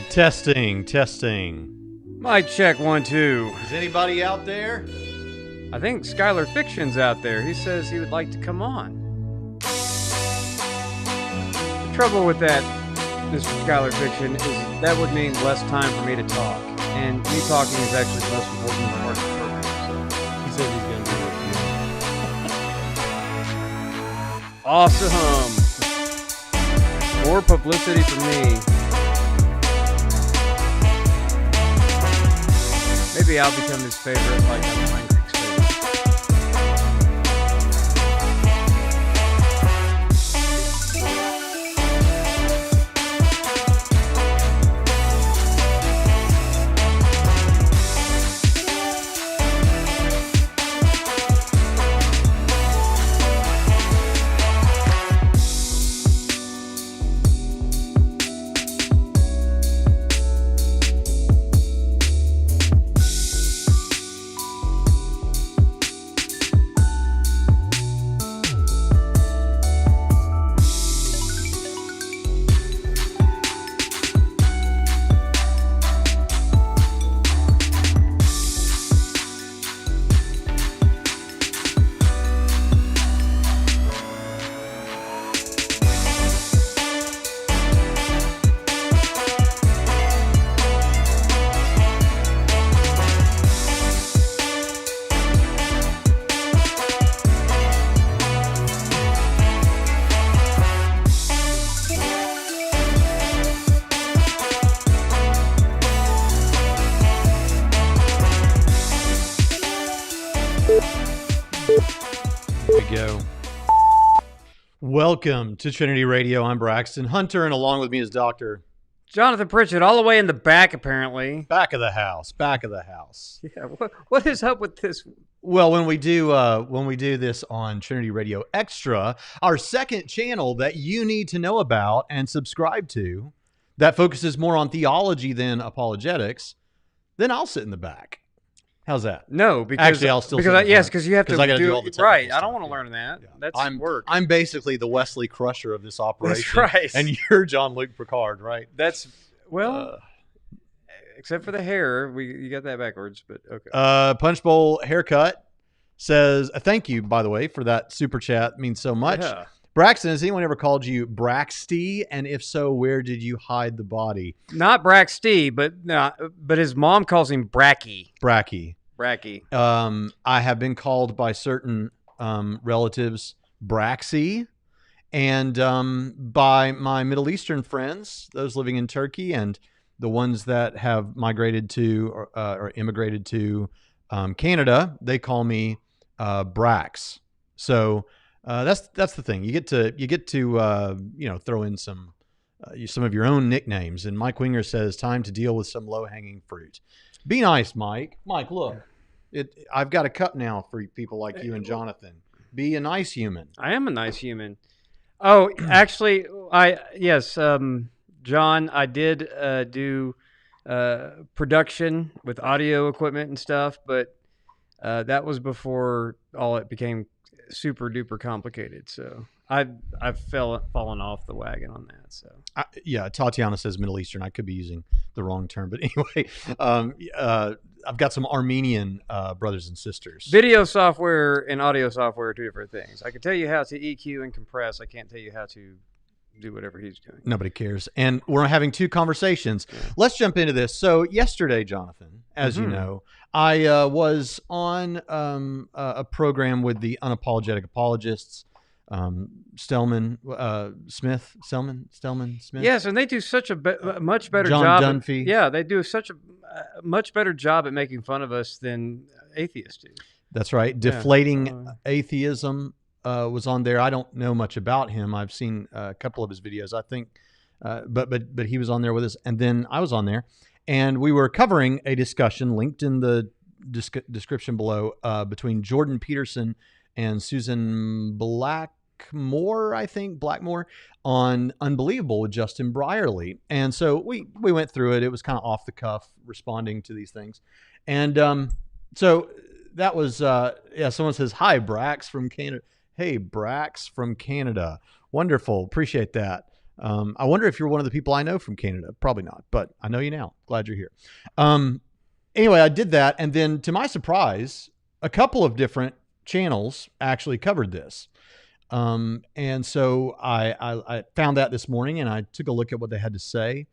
Testing. Mic check 1 2. Is anybody out there? I think Skylar Fiction's out there. He says he would like to come on. The trouble with that, Mr. Skylar Fiction, is that would mean less time for me to talk. And me talking is actually the most important part of the program. So He says he's going to do it. awesome. More publicity for me. Maybe I'll become his favorite, like I'm Pine Creek's favorite. Go. Welcome to Trinity Radio. I'm Braxton Hunter, and along with me is Dr. Johnathan Pritchett, all the way in the back, apparently. Back of the house. Yeah, what is up with this? Well, when we do this on Trinity Radio Extra, our second channel that you need to know about and subscribe to, that focuses more on theology than apologetics, then I'll sit in the back. How's that? No, because actually I'll still because you have to I gotta do all the technical right. stuff. I don't want to learn that. Yeah. That's work. I'm basically the Wesley Crusher of this operation. That's right. And you're John Luke Picard, right? That's except for the hair, you got that backwards, but okay. Punch Bowl Haircut says, thank you, by the way, for that super chat. It means so much. Yeah. Braxton, has anyone ever called you Braxty? And if so, where did you hide the body? Not Braxty, but his mom calls him Bracky. Bracky. I have been called by certain relatives Braxy, and by my Middle Eastern friends, those living in Turkey, and the ones that have migrated to or immigrated to Canada, they call me Brax. So that's the thing. You get to throw in some of your own nicknames. And Mike Winger says, time to deal with some low-hanging fruit. Be nice, Mike. Mike, look. I've got a cup now for people like you and Johnathan. Be a nice human. I am a nice human. Oh, actually, John, I did do production with audio equipment and stuff, but that was before all it became super duper complicated. So I've fallen off the wagon on that. So Tatiana says Middle Eastern. I could be using the wrong term, but anyway, I've got some Armenian brothers and sisters. Video software and audio software are two different things. I can tell you how to EQ and compress. I can't tell you how to do whatever he's doing. Nobody cares. And we're having two conversations. Yeah. Let's jump into this. So yesterday, Johnathan, as you know, I was on a program with the Unapologetic Apologists, Stillman Smith. Yes, and they do such a much better John job. Dunphy. Yeah, they do such a much better job at making fun of us than atheists do. That's right. Deflating Atheism was on there. I don't know much about him. I've seen a couple of his videos, I think, but he was on there with us, and then I was on there, and we were covering a discussion linked in the description below between Jordan Peterson and Susan Blackmore on Unbelievable with Justin Brierley. And so we went through it. It was kind of off the cuff responding to these things. And so that was, someone says, hi, Brax from Canada. Hey, Brax from Canada. Wonderful. Appreciate that. I wonder if you're one of the people I know from Canada. Probably not, but I know you now. Glad you're here. Anyway, I did that. And then to my surprise, a couple of different channels actually covered this. And so I found that this morning and I took a look at what they had to say.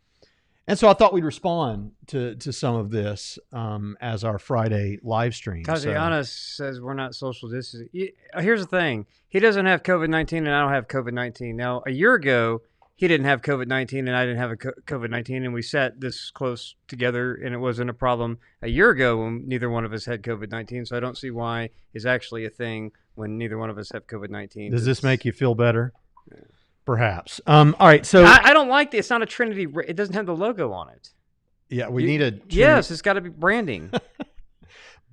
And so I thought we'd respond to some of this as our Friday live stream. Tatiana says we're not social distancing. Here's the thing. He doesn't have COVID-19 and I don't have COVID-19. Now, a year ago, he didn't have COVID-19 and I didn't have COVID-19, and we sat this close together and it wasn't a problem a year ago when neither one of us had COVID-19. So I don't see why it's actually a thing when neither one of us have COVID-19. Does this make you feel better? Yeah. Perhaps. All right. So I don't like this. It's not a Trinity. It doesn't have the logo on it. Yeah, we need a Trinity. Yes, it's got to be branding.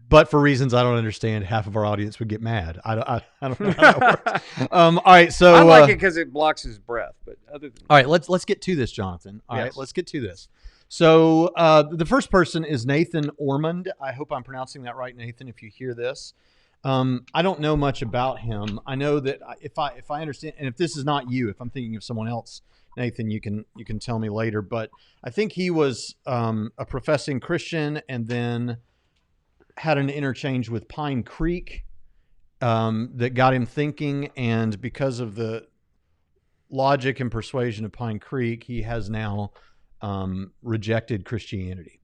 But for reasons I don't understand, half of our audience would get mad. I don't know how that works. All right, so I like it because it blocks his breath. But other than all right, let's get to this, Johnathan. All right, let's get to this. So the first person is Nathan Ormond. I hope I'm pronouncing that right, Nathan. If you hear this, I don't know much about him. I know that if I understand, and if this is not you, if I'm thinking of someone else, Nathan, you can tell me later. But I think he was a professing Christian, and then had an interchange with Pine Creek that got him thinking, and because of the logic and persuasion of Pine Creek, he has now rejected Christianity.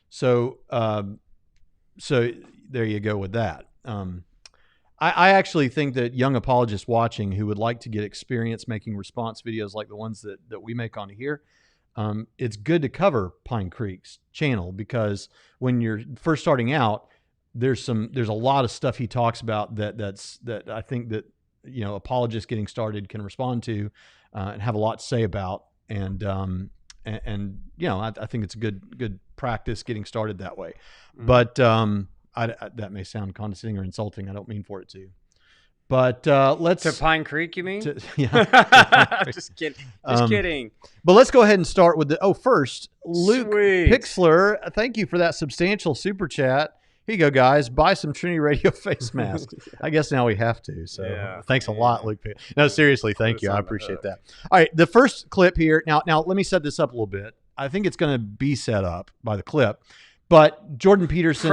So there you go with that. I actually think that young apologists watching who would like to get experience making response videos like the ones that we make on here, it's good to cover Pine Creek's channel, because when you're first starting out, there's a lot of stuff he talks about that I think that, you know, apologists getting started can respond to and have a lot to say about. And you know, I think it's a good practice getting started that way. But that may sound condescending or insulting. I don't mean for it to. But let's... To Pine Creek, you mean? Yeah. Just kidding. Just kidding. But let's go ahead and start with first, Luke Sweet. Pixler. Thank you for that substantial super chat. Here you go, guys. Buy some Trinity Radio face masks. I guess now we have to. So thanks a lot, Luke. No, seriously, thank you. I appreciate that. All right, the first clip here. Now let me set this up a little bit. I think it's going to be set up by the clip. But Jordan Peterson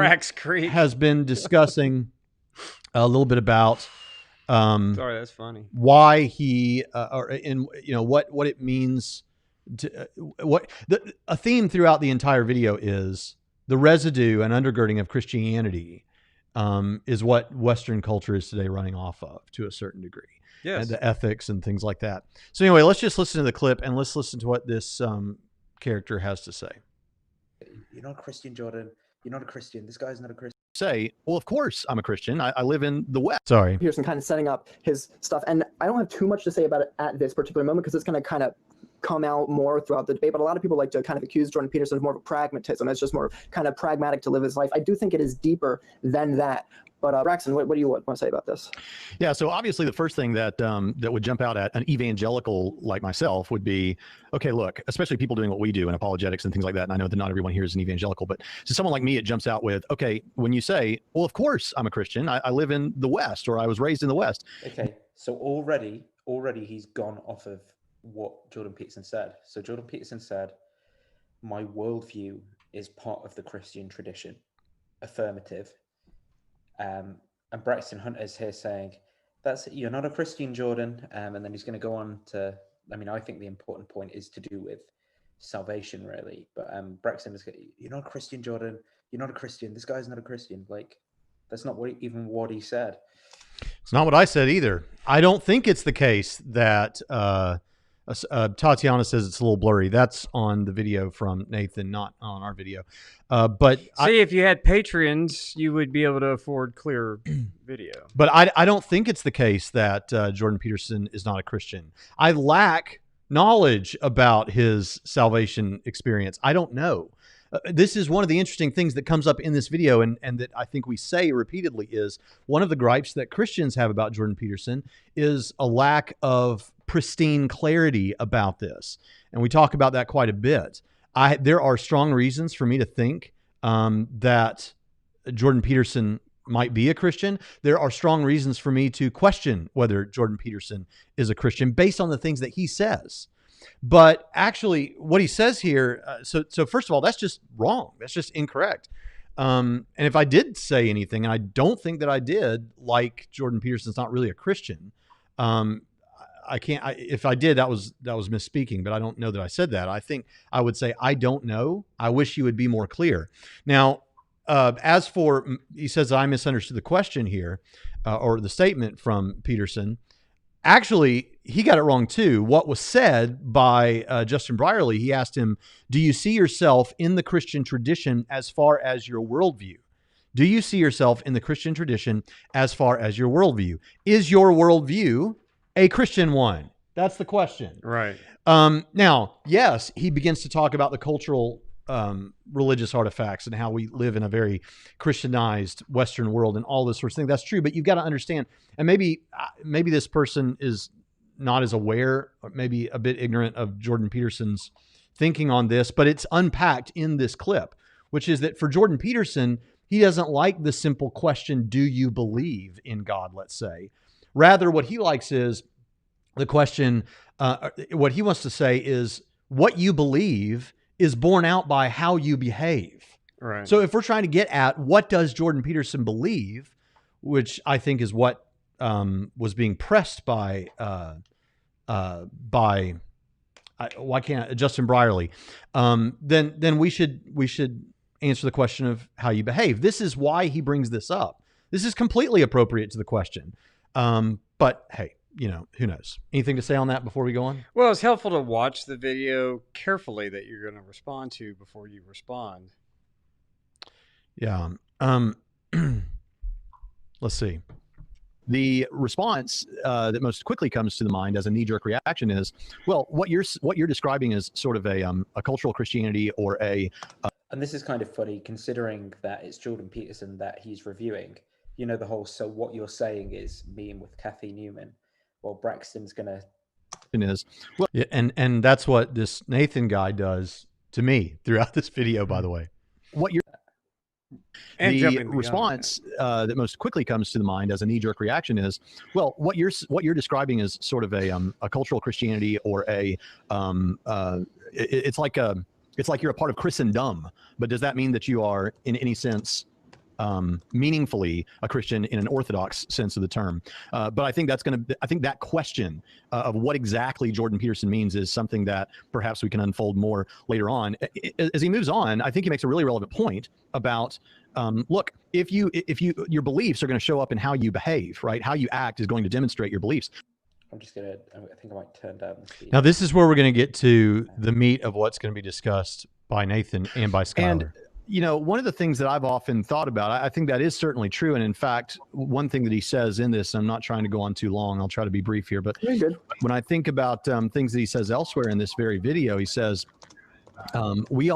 has been discussing a little bit about sorry, that's funny. why he what it means to a theme throughout the entire video is the residue and undergirding of Christianity is what Western culture is today running off of to a certain degree. Yes. And the ethics and things like that. So anyway, let's just listen to the clip and let's listen to what this character has to say. You're not a Christian, Jordan. You're not a Christian. This guy's not a Christian. Say, well, of course I'm a Christian. I live in the West. Sorry. Peterson kind of setting up his stuff. And I don't have too much to say about it at this particular moment because it's going to kind of come out more throughout the debate. But a lot of people like to kind of accuse Jordan Peterson of more of a pragmatism. It's just more kind of pragmatic to live his life. I do think it is deeper than that. But Braxton, what do you want to say about this? Yeah, so obviously the first thing that would jump out at an evangelical like myself would be, okay, look, especially people doing what we do in apologetics and things like that, and I know that not everyone here is an evangelical, but to someone like me, it jumps out with, okay, when you say, well, of course I'm a Christian, I live in the West, or I was raised in the West. Okay, so already he's gone off of what Jordan Peterson said. So Jordan Peterson said, my worldview is part of the Christian tradition. Affirmative. And Braxton Hunter's here saying, you're not a Christian, Jordan. And then he's going to go on to, I think the important point is to do with salvation, really. But Braxton is, you're not a Christian, Jordan. You're not a Christian. This guy's not a Christian. Like, that's not even what he said. It's not what I said either. I don't think it's the case that Tatiana says it's a little blurry. That's on the video from Nathan, not on our video. But if you had Patreons, you would be able to afford clear video. But I don't think it's the case that Jordan Peterson is not a Christian. I lack knowledge about his salvation experience. I don't know. This is one of the interesting things that comes up in this video, and that I think we say repeatedly is one of the gripes that Christians have about Jordan Peterson is a lack of pristine clarity about this. And we talk about that quite a bit. There are strong reasons for me to think that Jordan Peterson might be a Christian, there are strong reasons for me to question whether Jordan Peterson is a Christian based on the things that he says. But actually, what he says here, so first of all, that's just wrong. That's just incorrect. And if I did say anything, and I don't think that I did, like Jordan Peterson's not really a Christian, I can't. If I did, that was misspeaking. But I don't know that I said that. I think I would say I don't know. I wish you would be more clear. Now, as for, he says I misunderstood the question here, or the statement from Peterson. Actually, he got it wrong too. What was said by Justin Brierley, he asked him, do you see yourself in the Christian tradition as far as your worldview? Do you see yourself in the Christian tradition as far as your worldview? Is your worldview a Christian one? That's the question. Right. Now, yes, he begins to talk about the cultural religious artifacts and how we live in a very Christianized Western world and all this sort of thing. That's true, but you've got to understand, and maybe this person is not as aware, or maybe a bit ignorant of Jordan Peterson's thinking on this, but it's unpacked in this clip, which is that for Jordan Peterson, he doesn't like the simple question, do you believe in God, let's say. Rather, what he likes is the question, what he wants to say is what you believe is borne out by how you behave. Right. So if we're trying to get at what does Jordan Peterson believe, which I think is what was being pressed by Justin Brierley, then we should answer the question of how you behave. This is why he brings this up. This is completely appropriate to the question. But hey, who knows? Anything to say on that before we go on? Well, it's helpful to watch the video carefully that you're going to respond to before you respond. Yeah. Let's see. The response that most quickly comes to the mind as a knee-jerk reaction is, well, what you're describing is sort of a cultural Christianity or a. And this is kind of funny considering that it's Jordan Peterson that he's reviewing. The whole "so what you're saying is" meme with Kathy Newman. Well, Braxton's gonna. Is well, yeah, and that's what this Nathan guy does to me throughout this video. By the way, what you're. And the response that most quickly comes to the mind as a knee-jerk reaction is, well, what you're describing is sort of a cultural Christianity or a it's like you're a part of Christendom, but does that mean that you are in any sense meaningfully a Christian in an Orthodox sense of the term? But I think I think that question of what exactly Jordan Peterson means is something that perhaps we can unfold more later on. As he moves on, I think he makes a really relevant point about, look, if your beliefs are going to show up in how you behave, right? How you act is going to demonstrate your beliefs. I think I might turn down the speed. Now this is where we're going to get to the meat of what's going to be discussed by Nathan and by Skylar. And one of the things that I've often thought about, I think that is certainly true. And in fact, one thing that he says in this, I'm not trying to go on too long, I'll try to be brief here, but when I think about things that he says elsewhere in this very video, he says, he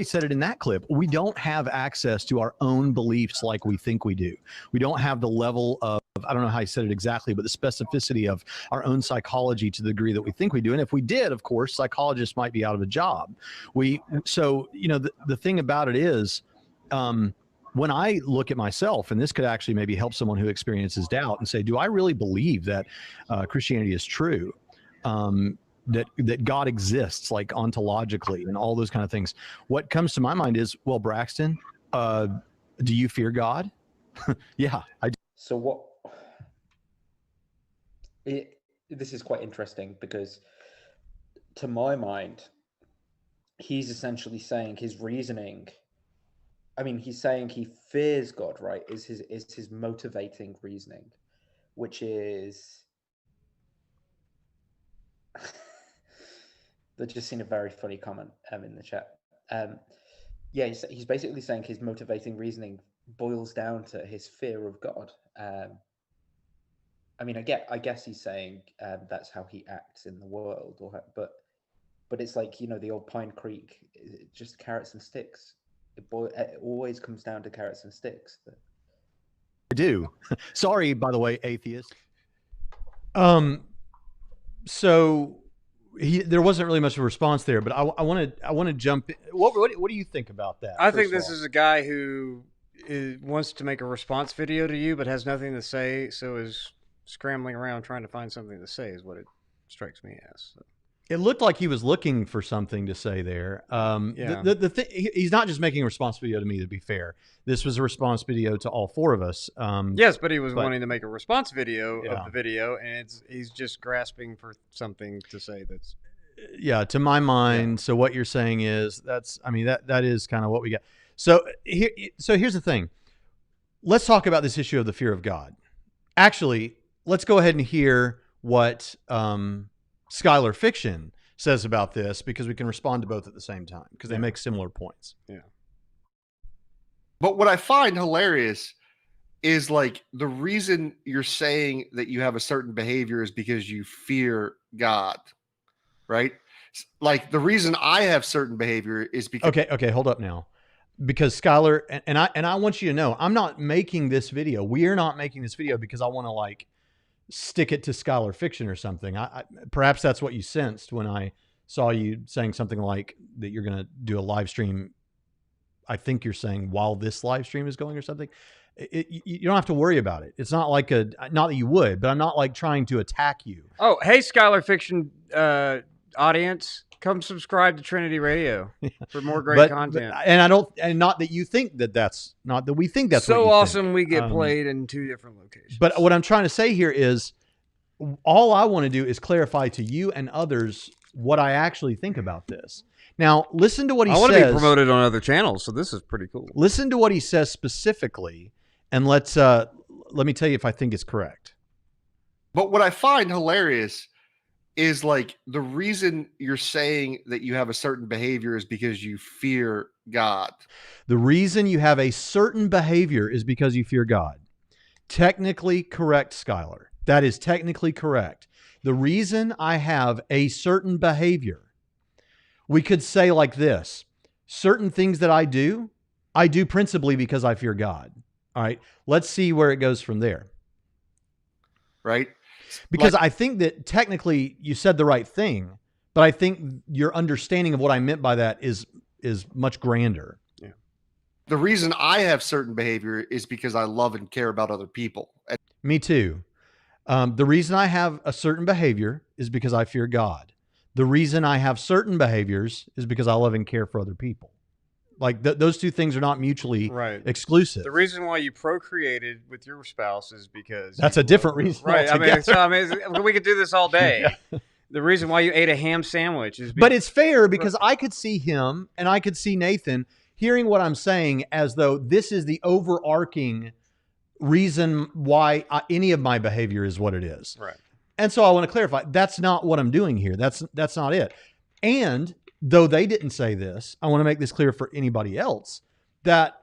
said it in that clip, we don't have access to our own beliefs like we think we do. We don't have the level of, I don't know how he said it exactly, but the specificity of our own psychology to the degree that we think we do. And if we did, of course, psychologists might be out of a job. The thing about it is, when I look at myself, and this could actually maybe help someone who experiences doubt and say, do I really believe that Christianity is true? That God exists, like ontologically and all those kind of things. What comes to my mind is, well, Braxton, do you fear God? Yeah, I do. So this is quite interesting because to my mind, he's essentially saying his reasoning. I mean, he's saying he fears God, right? Is his motivating reasoning, which is. They've just seen a very funny comment in the chat. He's basically saying his motivating reasoning boils down to his fear of God. I guess he's saying that's how he acts in the world, but it's like the old Pine Creek, just carrots and sticks. It always comes down to carrots and sticks. I do. Sorry, by the way, atheist. So there wasn't really much of a response there, but I want to jump in. What do you think about that? I think this is a guy who wants to make a response video to you, but has nothing to say, so is scrambling around trying to find something to say is what it strikes me as. So. It looked like he was looking for something to say there. Yeah. He's not just making a response video to me, to be fair. This was a response video to all four of us. Yes, but he was wanting to make a response video Yeah. of the video, and he's just grasping for something to say that's... Yeah, to my mind. So what you're saying is that is kind of what we got. So here's the thing. Let's talk about this issue of the fear of God. Actually, let's go ahead and hear what Skylar Fiction says about this, because we can respond to both at the same time, because they make similar points. Yeah. But what I find hilarious is like the reason you're saying that you have a certain behavior is because you fear God, right? Like the reason I have certain behavior is because Okay, hold up now. Because Skylar, and I want you to know, I'm not making this video. We are not making this video because I want to like stick it to Skylar Fiction or something. Perhaps that's what you sensed when I saw you saying something like that you're going to do a live stream. I think you're saying while this live stream is going or something. You don't have to worry about it. It's not like not that you would, but I'm not like trying to attack you. Oh, hey, Skylar Fiction audience, come subscribe to Trinity Radio for more great content. And not that you think that's not that we think that's so what you awesome. think. We get played in 2 different locations. But what I'm trying to say here is, all I want to do is clarify to you and others what I actually think about this. Now, listen to what he says. I want to be promoted on other channels, so this is pretty cool. Listen to what he says specifically, and let me tell you if I think it's correct. But what I find hilarious is like the reason you're saying that you have a certain behavior is because you fear God. The reason you have a certain behavior is because you fear God. Technically correct, Skylar. That is technically correct. The reason I have a certain behavior, we could say like this: certain things that I do principally because I fear God. All right. Let's see where it goes from there. Right? Because I think that technically you said the right thing, but I think your understanding of what I meant by that is much grander. Yeah. The reason I have certain behavior is because I love and care about other people. Me too. The reason I have a certain behavior is because I fear God. The reason I have certain behaviors is because I love and care for other people. Like those two things are not mutually exclusive. The reason why you procreated with your spouse is because that's a different reason. Right. Altogether. I mean, we could do this all day. Yeah. The reason why you ate a ham sandwich is but it's fair because I could see him and I could see Nathan hearing what I'm saying as though this is the overarching reason why any of my behavior is what it is. Right. And so I want to clarify, that's not what I'm doing here. That's not it. And though they didn't say this, I want to make this clear for anybody else, that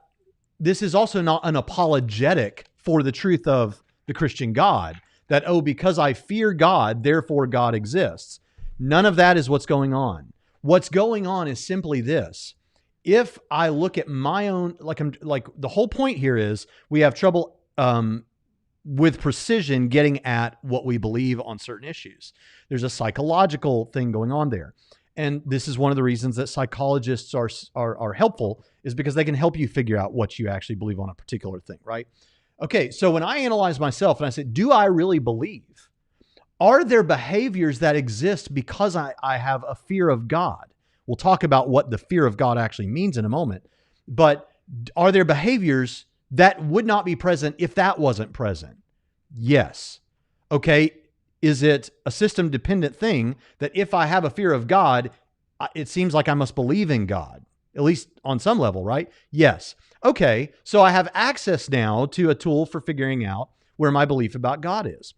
this is also not an apologetic for the truth of the Christian God, that, oh, because I fear God, therefore God exists. None of that is what's going on. What's going on is simply this. If I look at my own, like the whole point here is we have trouble with precision getting at what we believe on certain issues. There's a psychological thing going on there. And this is one of the reasons that psychologists are helpful, is because they can help you figure out what you actually believe on a particular thing, right? Okay, so when I analyze myself and I say, do I really believe? Are there behaviors that exist because I have a fear of God? We'll talk about what the fear of God actually means in a moment. But are there behaviors that would not be present if that wasn't present? Yes. Okay. Is it a system dependent thing that if I have a fear of God, it seems like I must believe in God, at least on some level, right? Yes. Okay. So I have access now to a tool for figuring out where my belief about God is.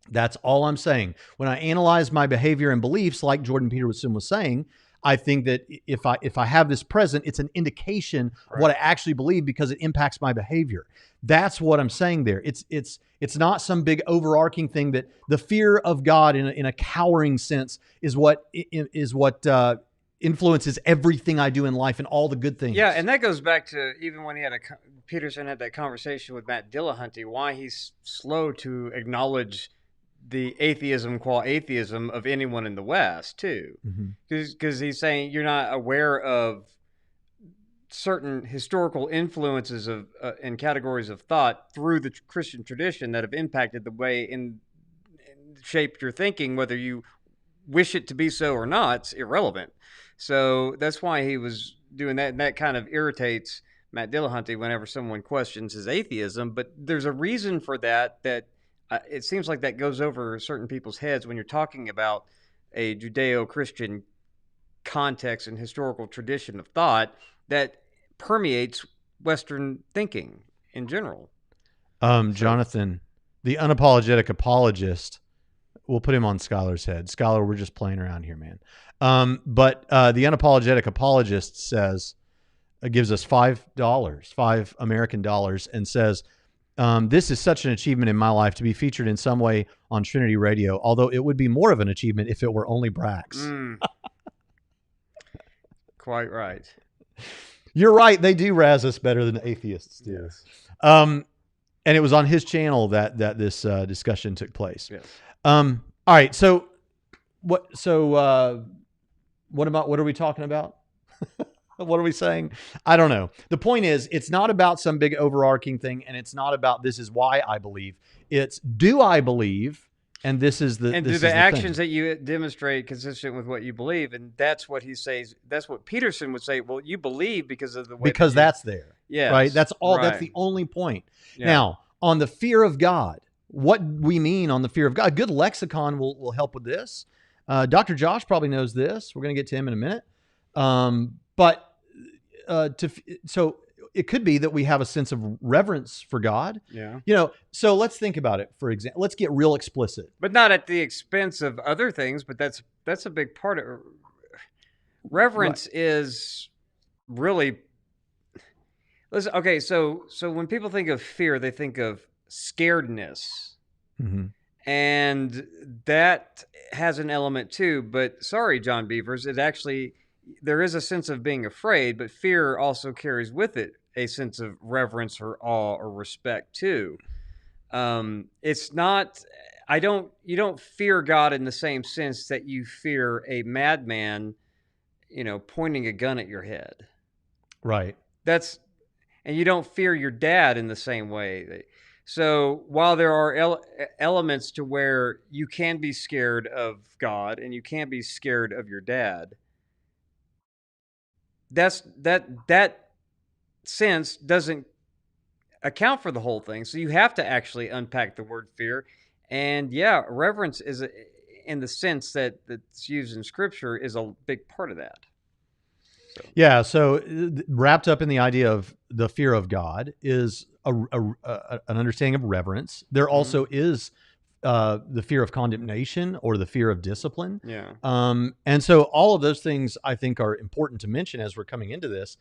That's all I'm saying. When I analyze my behavior and beliefs, like Jordan Peterson was saying, I think that if I have this present, it's an indication of what I actually believe because it impacts my behavior. That's what I'm saying there. It's not some big overarching thing that the fear of God in a cowering sense is what influences everything I do in life and all the good things. Yeah, and that goes back to even when Peterson had that conversation with Matt Dillahunty, why he's slow to acknowledge the atheism qua atheism of anyone in the West too, because he's saying you're not aware of certain historical influences of and categories of thought through the Christian tradition that have impacted the way and shaped your thinking, whether you wish it to be so or not. It's irrelevant. So that's why he was doing that, and that kind of irritates Matt Dillahunty whenever someone questions his atheism. But there's a reason for that. It seems like that goes over certain people's heads when you're talking about a Judeo-Christian context and historical tradition of thought that permeates Western thinking in general. Johnathan, the unapologetic apologist, we'll put him on Skylar's head. Skylar, we're just playing around here, man. But the unapologetic apologist says, gives us $5 American dollars, and says, this is such an achievement in my life to be featured in some way on Trinity Radio, although it would be more of an achievement if it were only Brax. Quite right. You're right. They do razz us better than atheists do. Yes. And it was on his channel that this discussion took place. Yes. All right. So what are we talking about? What are we saying? I don't know. The point is, it's not about some big overarching thing, and it's not about this is why I believe. It's do I believe, and this is the and do the actions that you demonstrate consistent with what you believe, and that's what he says. That's what Peterson would say. Well, you believe because of the way that's there. Yeah, right. That's all. Right. That's the only point. Yeah. Now, on the fear of God, what we mean on the fear of God, good lexicon will help with this. Dr. Josh probably knows this. We're going to get to him in a minute. So it could be that we have a sense of reverence for God. Yeah. So let's think about it. For example, let's get real explicit. But not at the expense of other things, but that's a big part of reverence. Right. Is really, listen, okay, so when people think of fear, they think of scaredness. Mm-hmm. And that has an element too, but sorry, John Beavers, there is a sense of being afraid, but fear also carries with it a sense of reverence or awe or respect too. It's not, you don't fear God in the same sense that you fear a madman, pointing a gun at your head. Right. And you don't fear your dad in the same way. So while there are elements to where you can be scared of God and you can be scared of your dad, that sense doesn't account for the whole thing. So you have to actually unpack the word fear. And yeah, reverence is in the sense that's used in Scripture is a big part of that. Yeah. So wrapped up in the idea of the fear of God is an understanding of reverence. There also is the fear of condemnation or the fear of discipline. Yeah. And so all of those things I think are important to mention as we're coming into this.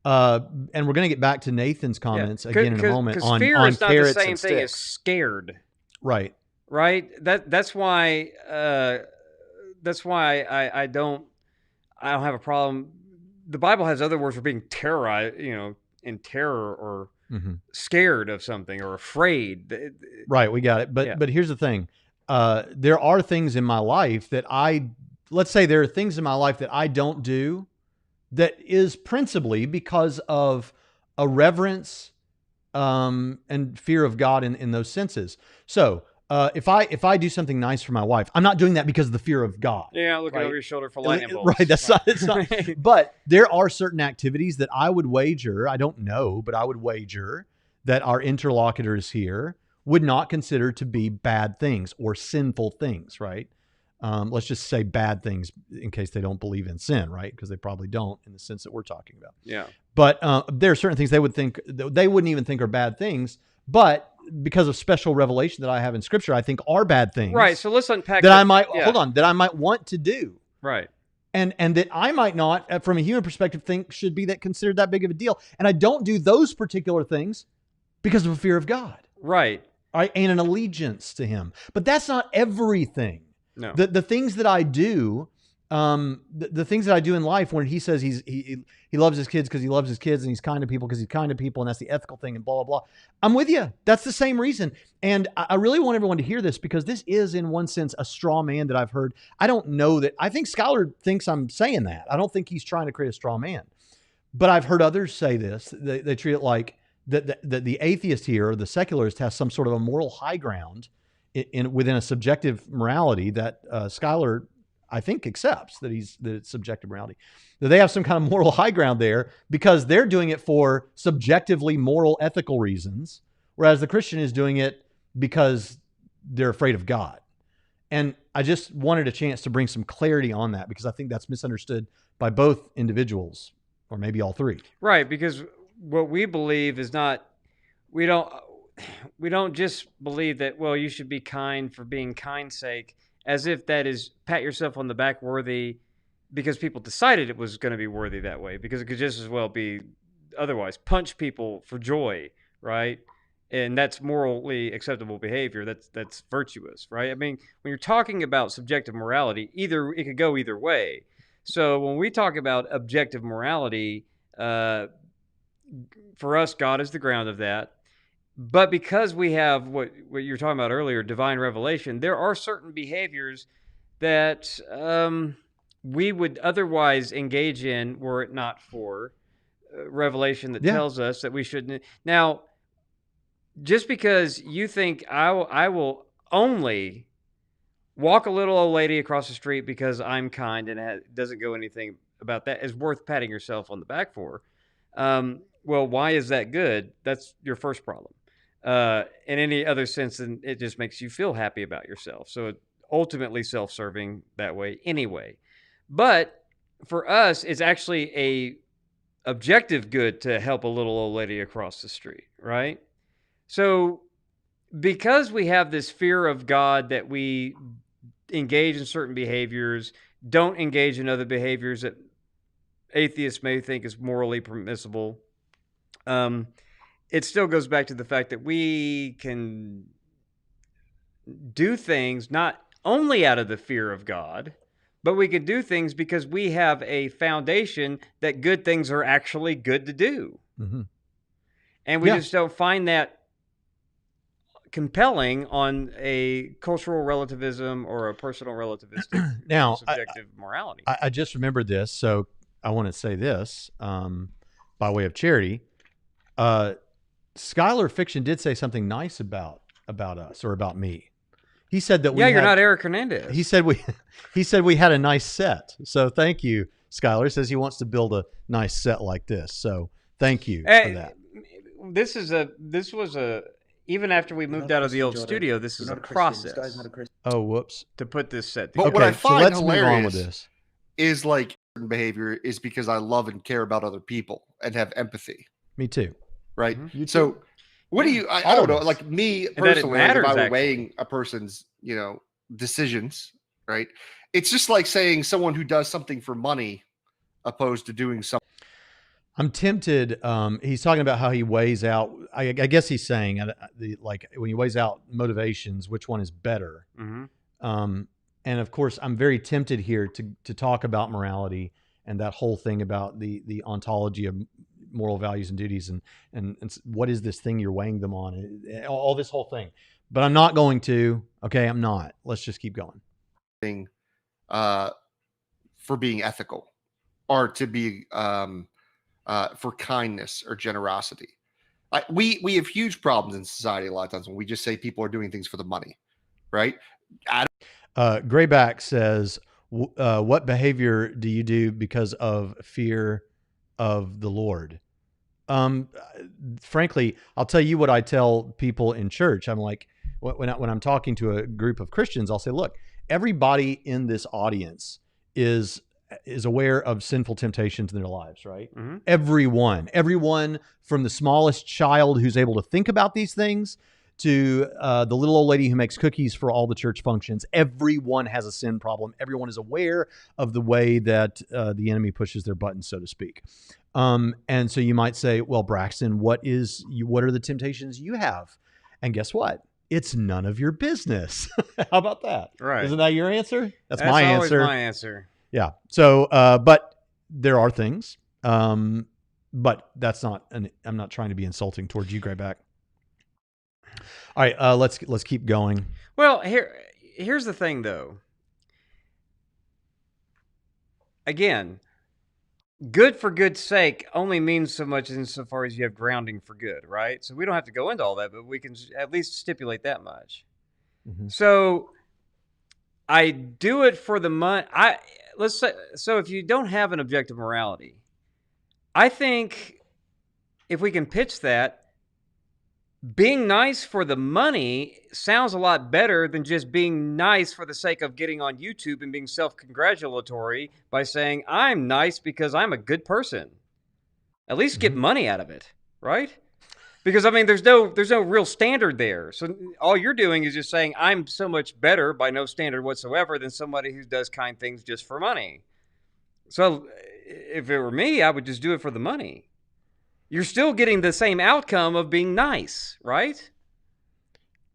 And we're going to get back to Nathan's comments again in a moment on fear is not carrots the same and thing as sticks. scared. Right. Right. That's why I don't have a problem. The Bible has other words for being terrorized, in terror or scared of something or afraid. Right. We got it. But here's the thing. There are things in my life that let's say there are things in my life that I don't do that is principally because of a reverence and fear of God in those senses. So if I do something nice for my wife, I'm not doing that because of the fear of God. Yeah, looking over your shoulder for lightning bolts. Right, it's not. But there are certain activities that I would wager, I don't know, but I would wager that our interlocutors here would not consider to be bad things or sinful things, right? Let's just say bad things in case they don't believe in sin, right? Because they probably don't in the sense that we're talking about. Yeah. But there are certain things they wouldn't even think are bad things, but because of special revelation that I have in Scripture, I think are bad things. Right. So let's unpack that. I might that I might want to do. Right. And that I might not, from a human perspective, think should be considered that big of a deal. And I don't do those particular things because of a fear of God. Right. And an allegiance to Him. But that's not everything. No. The things that I do, the things that I do in life, when He says he loves His kids because He loves His kids, and He's kind to people because He's kind to people, and that's the ethical thing, and blah, blah, blah. I'm with you. That's the same reason. And I really want everyone to hear this, because this is, in one sense, a straw man that I've heard. I don't know that. I think Skylar thinks I'm saying that. I don't think he's trying to create a straw man. But I've heard others say this. They treat it like that the atheist here, or the secularist, has some sort of a moral high ground within a subjective morality that Skylar, I think, accepts that it's subjective morality. That they have some kind of moral high ground there because they're doing it for subjectively moral, ethical reasons, whereas the Christian is doing it because they're afraid of God. And I just wanted a chance to bring some clarity on that because I think that's misunderstood by both individuals, or maybe all three. Right, because what we believe is not, we don't just believe that, well, you should be kind for being kind's sake, as if that is pat yourself on the back worthy because people decided it was going to be worthy that way, because it could just as well be otherwise. Punch people for joy, right? And that's morally acceptable behavior. That's virtuous, right? I mean, when you're talking about subjective morality, it could go either way. So when we talk about objective morality, for us, God is the ground of that. But because we have what you were talking about earlier, divine revelation, there are certain behaviors that we would otherwise engage in were it not for revelation that tells us that we shouldn't. Now, just because you think I will only walk a little old lady across the street because I'm kind and it doesn't go anything about that is worth patting yourself on the back for. Well, why is that good? That's your first problem. In any other sense, then it just makes you feel happy about yourself. So it ultimately self-serving that way anyway. But for us, it's actually a objective good to help a little old lady across the street, right? So because we have this fear of God that we engage in certain behaviors, don't engage in other behaviors that atheists may think is morally permissible, it still goes back to the fact that we can do things not only out of the fear of God, but we can do things because we have a foundation that good things are actually good to do. Mm-hmm. And we just don't find that compelling on a cultural relativism or a personal relativistic now, subjective morality. I just remembered this, so I want to say this by way of charity. Skylar Fiction did say something nice about us, or about me. He said that you're not Eric Hernandez. He said we had a nice set. So thank you, Skylar. Says he wants to build a nice set like this. So thank you for that. This was a even after we moved out of the old studio, this is a process. This guy's not a Christian. Oh, whoops. To put this set together. together. But what I find let's hilarious move on with this. Is like certain behavior is because I love and care about other people and have empathy. Me too. Right. You so too. what do you, I don't know, like me personally, matters, if I were actually. weighing a person's, decisions, right? It's just like saying someone who does something for money opposed to doing something. I'm tempted. He's talking about how he weighs out. I guess he's saying like when he weighs out motivations, which one is better? Mm-hmm. And of course, I'm very tempted here to talk about morality and that whole thing about the ontology of moral values and duties and what is this thing you're weighing them on? All this whole thing. But I'm not going to. Okay, I'm not. Let's just keep going. For being ethical, or to be for kindness or generosity. We have huge problems in society a lot of times when we just say people are doing things for the money, right? Grayback says, what behavior do you do because of fear of the Lord? Frankly, I'll tell you what I tell people in church. I'm like, when I'm talking to a group of Christians, I'll say, look, everybody in this audience is aware of sinful temptations in their lives, right? Mm-hmm. Everyone from the smallest child who's able to think about these things to the little old lady who makes cookies for all the church functions. Everyone has a sin problem. Everyone is aware of the way that the enemy pushes their buttons, so to speak. And so you might say, well, Braxton, what are the temptations you have? And guess what? It's none of your business. How about that? Right. Isn't that your answer? That's always my answer. My answer. Yeah. So, but there are things, but that's not, I'm not trying to be insulting towards you, Grayback. All right. Let's keep going. Well, here's the thing though. Again, good for good's sake only means so much insofar as you have grounding for good, right? So we don't have to go into all that, but we can at least stipulate that much. Mm-hmm. So I do it for the money. Let's say, so if you don't have an objective morality, I think if we can pitch that, being nice for the money sounds a lot better than just being nice for the sake of getting on YouTube and being self-congratulatory by saying, I'm nice because I'm a good person. At least get money out of it, right? Because, I mean, there's no real standard there. So all you're doing is just saying, I'm so much better by no standard whatsoever than somebody who does kind things just for money. So if it were me, I would just do it for the money. You're still getting the same outcome of being nice, right?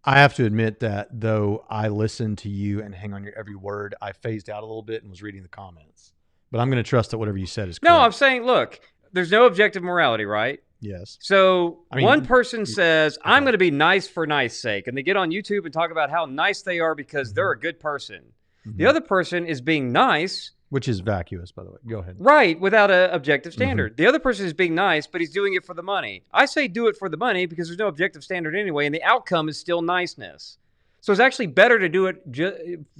I have to admit that, though I listened to you and hang on your every word, I phased out a little bit and was reading the comments. But I'm going to trust that whatever you said is correct. No, I'm saying, look, there's no objective morality, right? Yes. So I mean, one person says, I'm okay. going to be nice for nice sake. And they get on YouTube and talk about how nice they are because they're a good person. The other person is being nice. Which is vacuous, by the way. Go ahead. Right, without an objective standard. The other person is being nice, but he's doing it for the money. I say do it for the money because there's no objective standard anyway, and the outcome is still niceness. So it's actually better to do it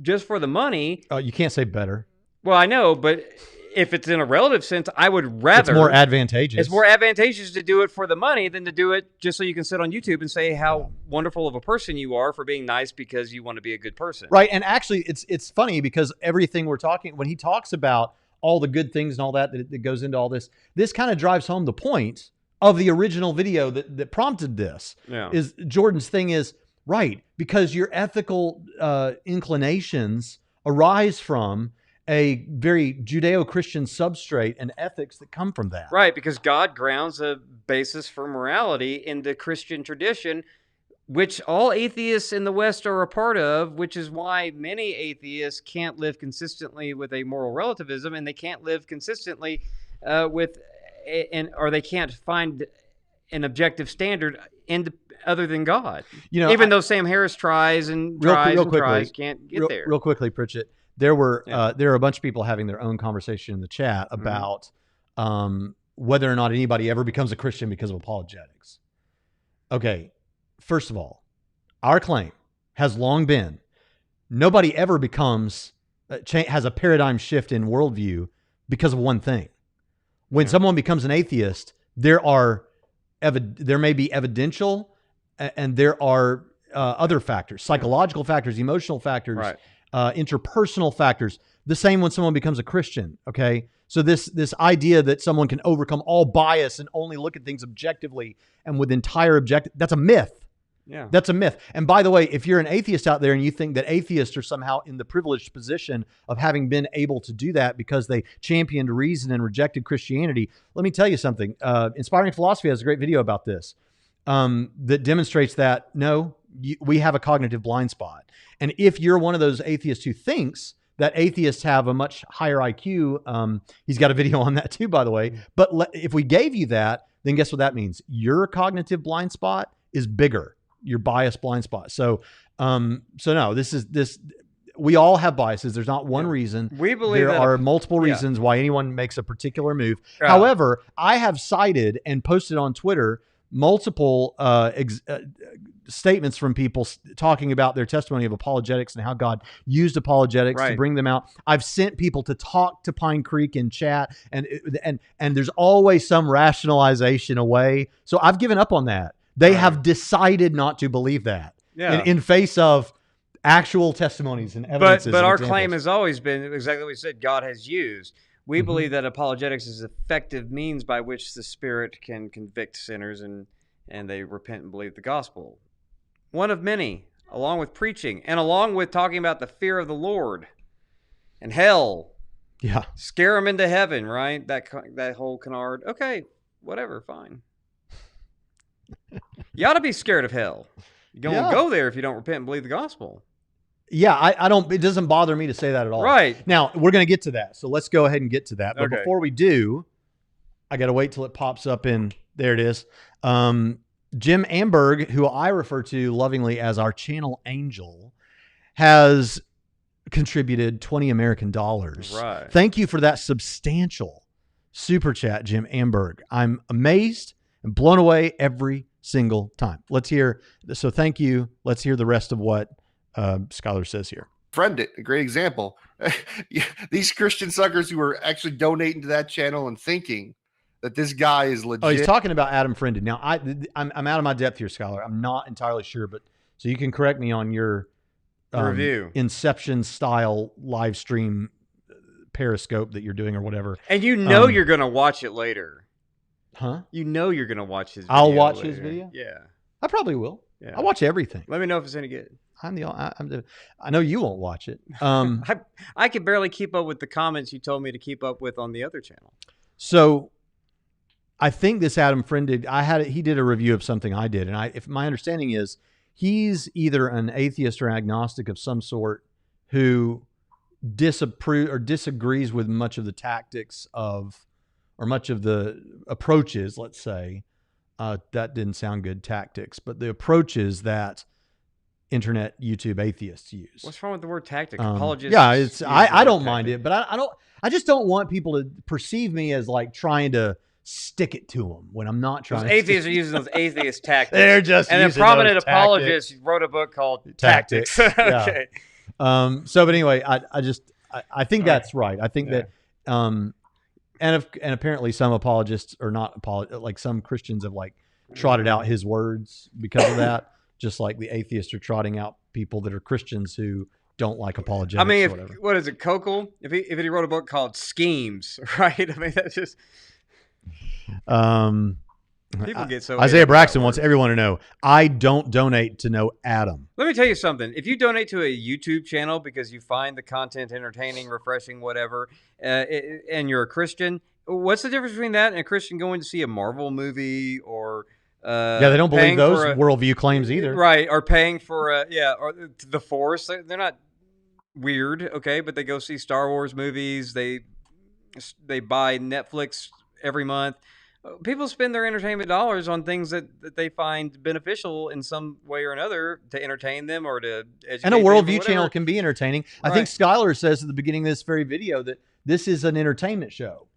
just for the money. You can't say better. Well, I know, but if it's in a relative sense, I would rather... It's more advantageous. It's more advantageous to do it for the money than to do it just so you can sit on YouTube and say how wonderful of a person you are for being nice because you want to be a good person. Right, and actually, it's funny because everything we're talking... When he talks about all the good things and all that goes into all this, this kind of drives home the point of the original video that prompted this. Yeah. Is Jordan's thing is, right, because your ethical inclinations arise from a very Judeo-Christian substrate and ethics that come from that. Right, because God grounds a basis for morality in the Christian tradition, which all atheists in the West are a part of, which is why many atheists can't live consistently with a moral relativism, and they can't live consistently or they can't find an objective standard other than God. You know, even though Sam Harris tries and tries, can't get there. Real quickly, Pritchett. There were a bunch of people having their own conversation in the chat about whether or not anybody ever becomes a Christian because of apologetics. Okay, first of all, our claim has long been nobody ever becomes has a paradigm shift in worldview because of one thing. When someone becomes an atheist, there may be evidential and there are other factors, psychological factors, emotional factors. Right. Interpersonal factors. The same when someone becomes a Christian. Okay, so this idea that someone can overcome all bias and only look at things objectively and with entire that's a myth. Yeah, that's a myth. And by the way, if you're an atheist out there and you think that atheists are somehow in the privileged position of having been able to do that because they championed reason and rejected Christianity, let me tell you something. Inspiring Philosophy has a great video about this that demonstrates that we have a cognitive blind spot. And if you're one of those atheists who thinks that atheists have a much higher IQ, he's got a video on that too, by the way. But if we gave you that, then guess what that means? Your cognitive blind spot is bigger, your bias blind spot. So no, this. We all have biases. There's not one reason. We believe there are multiple reasons why anyone makes a particular move. However, I have cited and posted on Twitter multiple statements from people talking about their testimony of apologetics and how God used apologetics to bring them out. I've sent people to talk to Pine Creek in chat, and there's always some rationalization away. So I've given up on that. They have decided not to believe that in face of actual testimonies and evidence. But our claim has always been exactly what we said. God has used. We believe that apologetics is an effective means by which the Spirit can convict sinners and they repent and believe the gospel. One of many, along with preaching and along with talking about the fear of the Lord and hell. Yeah. Scare them into heaven, right? That whole canard. Okay, whatever, fine. You ought to be scared of hell. You don't go there if you don't repent and believe the gospel. Yeah, I don't. It doesn't bother me to say that at all. Right. Now, we're going to get to that. So let's go ahead and get to that. But Okay. before we do, I got to wait till it pops up in, there it is. Jim Amberg, who I refer to lovingly as our channel angel, has contributed $20 American. Right. Thank you for that substantial super chat, Jim Amberg. I'm amazed and blown away every single time. Let's hear. So thank you. Let's hear the rest of what Skylar says here. Friend it, a great example. These Christian suckers who are actually donating to that channel and thinking that this guy is legit. Oh, he's talking about Adam Friended. Now, I'm out of my depth here, Skylar. I'm not entirely sure, but so you can correct me on your review Inception style live stream Periscope that you're doing or whatever. And you know you're going to watch it later. Huh? You know you're going to watch his video. I'll watch later. his video? Yeah. I probably will. Yeah. I watch everything. Let me know if it's any good. I know you won't watch it. I could barely keep up with the comments you told me to keep up with on the other channel. So I think this Adam Friended, he did a review of something I did. And if my understanding is he's either an atheist or agnostic of some sort who disagrees with much of the tactics of, or much of the approaches, let's say, that didn't sound good, tactics, but the approaches that internet YouTube atheists use. What's wrong with the word tactic? Apologists. Yeah, I don't mind it, but I just don't want people to perceive me as like trying to stick it to them when I'm not trying. Those atheists are using those atheist tactics. They're just and using a prominent those apologist wrote a book called Tactics. Okay. But anyway, I think that's right. I think that and apparently some apologists are not like some Christians have like trotted out his words because of that. Just like the atheists are trotting out people that are Christians who don't like apologetics. I mean, or whatever. What is it, Kokel? If he wrote a book called Schemes, right? I mean, that's just people get so. Isaiah Braxton wants everyone to know I don't donate to no Adam. Let me tell you something. If you donate to a YouTube channel because you find the content entertaining, refreshing, whatever, and you're a Christian, what's the difference between that and a Christian going to see a Marvel movie or? They don't believe those worldview claims either. Right, or paying for or the Force. They're not weird, okay, but they go see Star Wars movies. They buy Netflix every month. People spend their entertainment dollars on things that they find beneficial in some way or another to entertain them or to educate and a them worldview channel can be entertaining. Right. I think Skylar says at the beginning of this very video that this is an entertainment show.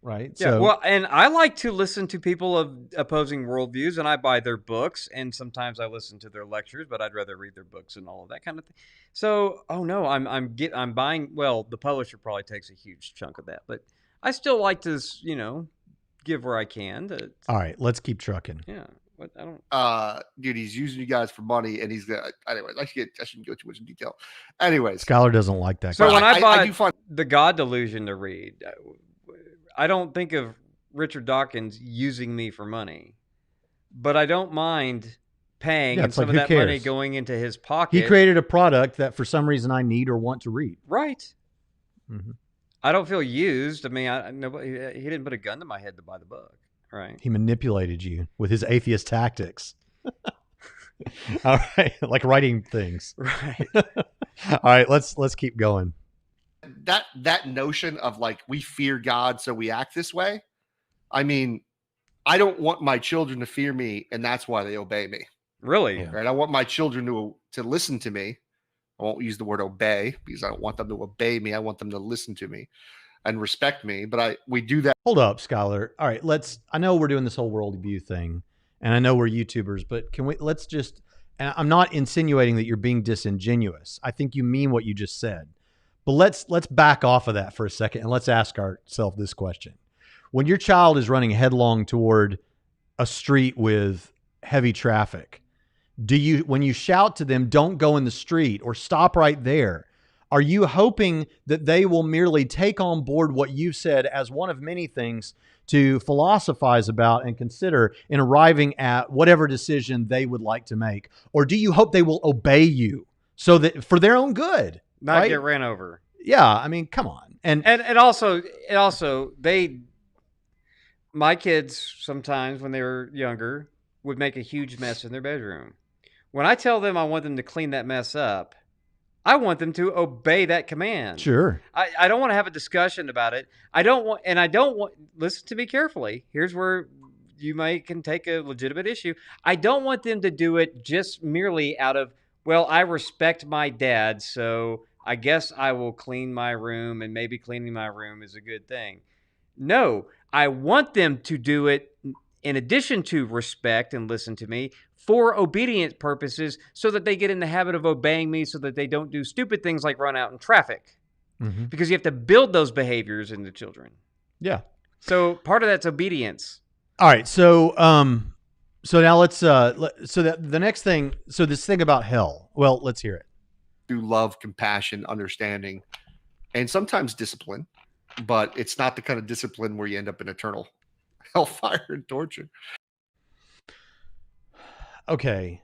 Right. Yeah. So, well, and I like to listen to people of opposing worldviews, and I buy their books, and sometimes I listen to their lectures, but I'd rather read their books and all of that kind of thing. So, I'm buying. Well, the publisher probably takes a huge chunk of that, but I still like to, give where I can. All right, let's keep trucking. Yeah. But I don't. Dude, he's using you guys for money, and he's gonna. Anyway, I shouldn't go too much in detail. Anyways, Skylar doesn't like that. So guy. when I bought do find The God Delusion to read, I don't think of Richard Dawkins using me for money, but I don't mind paying and some of that money going into his pocket. He created a product that for some reason I need or want to read. Right. Mm-hmm. I don't feel used. I mean, he didn't put a gun to my head to buy the book. Right. He manipulated you with his atheist tactics. All right. Like writing things. Right. All right. Let's keep going. that notion of like we fear God, so we act this way. I mean, I don't want my children to fear me, and that's why they obey me. Really? Yeah. Right? I want my children to listen to me. I won't use the word obey because I don't want them to obey me. I want them to listen to me and respect me. But we do that. Hold up, Skylar. All right, I know we're doing this whole worldview thing, and I know we're YouTubers, but and I'm not insinuating that you're being disingenuous. I think you mean what you just said. But let's back off of that for a second and let's ask ourselves this question. When your child is running headlong toward a street with heavy traffic, when you shout to them, don't go in the street or stop right there, are you hoping that they will merely take on board what you've said as one of many things to philosophize about and consider in arriving at whatever decision they would like to make? Or do you hope they will obey you so that for their own good? Not right? Get ran over. Yeah, I mean, come on. And also my kids sometimes when they were younger would make a huge mess in their bedroom. When I tell them I want them to clean that mess up, I want them to obey that command. Sure. I don't want to have a discussion about it. Listen to me carefully. Here's where you can take a legitimate issue. I don't want them to do it just merely out of, well, I respect my dad, so I guess I will clean my room, and maybe cleaning my room is a good thing. No, I want them to do it in addition to respect and listen to me for obedience purposes so that they get in the habit of obeying me so that they don't do stupid things like run out in traffic. Mhm. Because you have to build those behaviors into children. Yeah. So part of that's obedience. All right. So now let's so that the next thing, so this thing about hell. Well, let's hear it. Through love, compassion, understanding, and sometimes discipline, but it's not the kind of discipline where you end up in eternal hellfire and torture. Okay.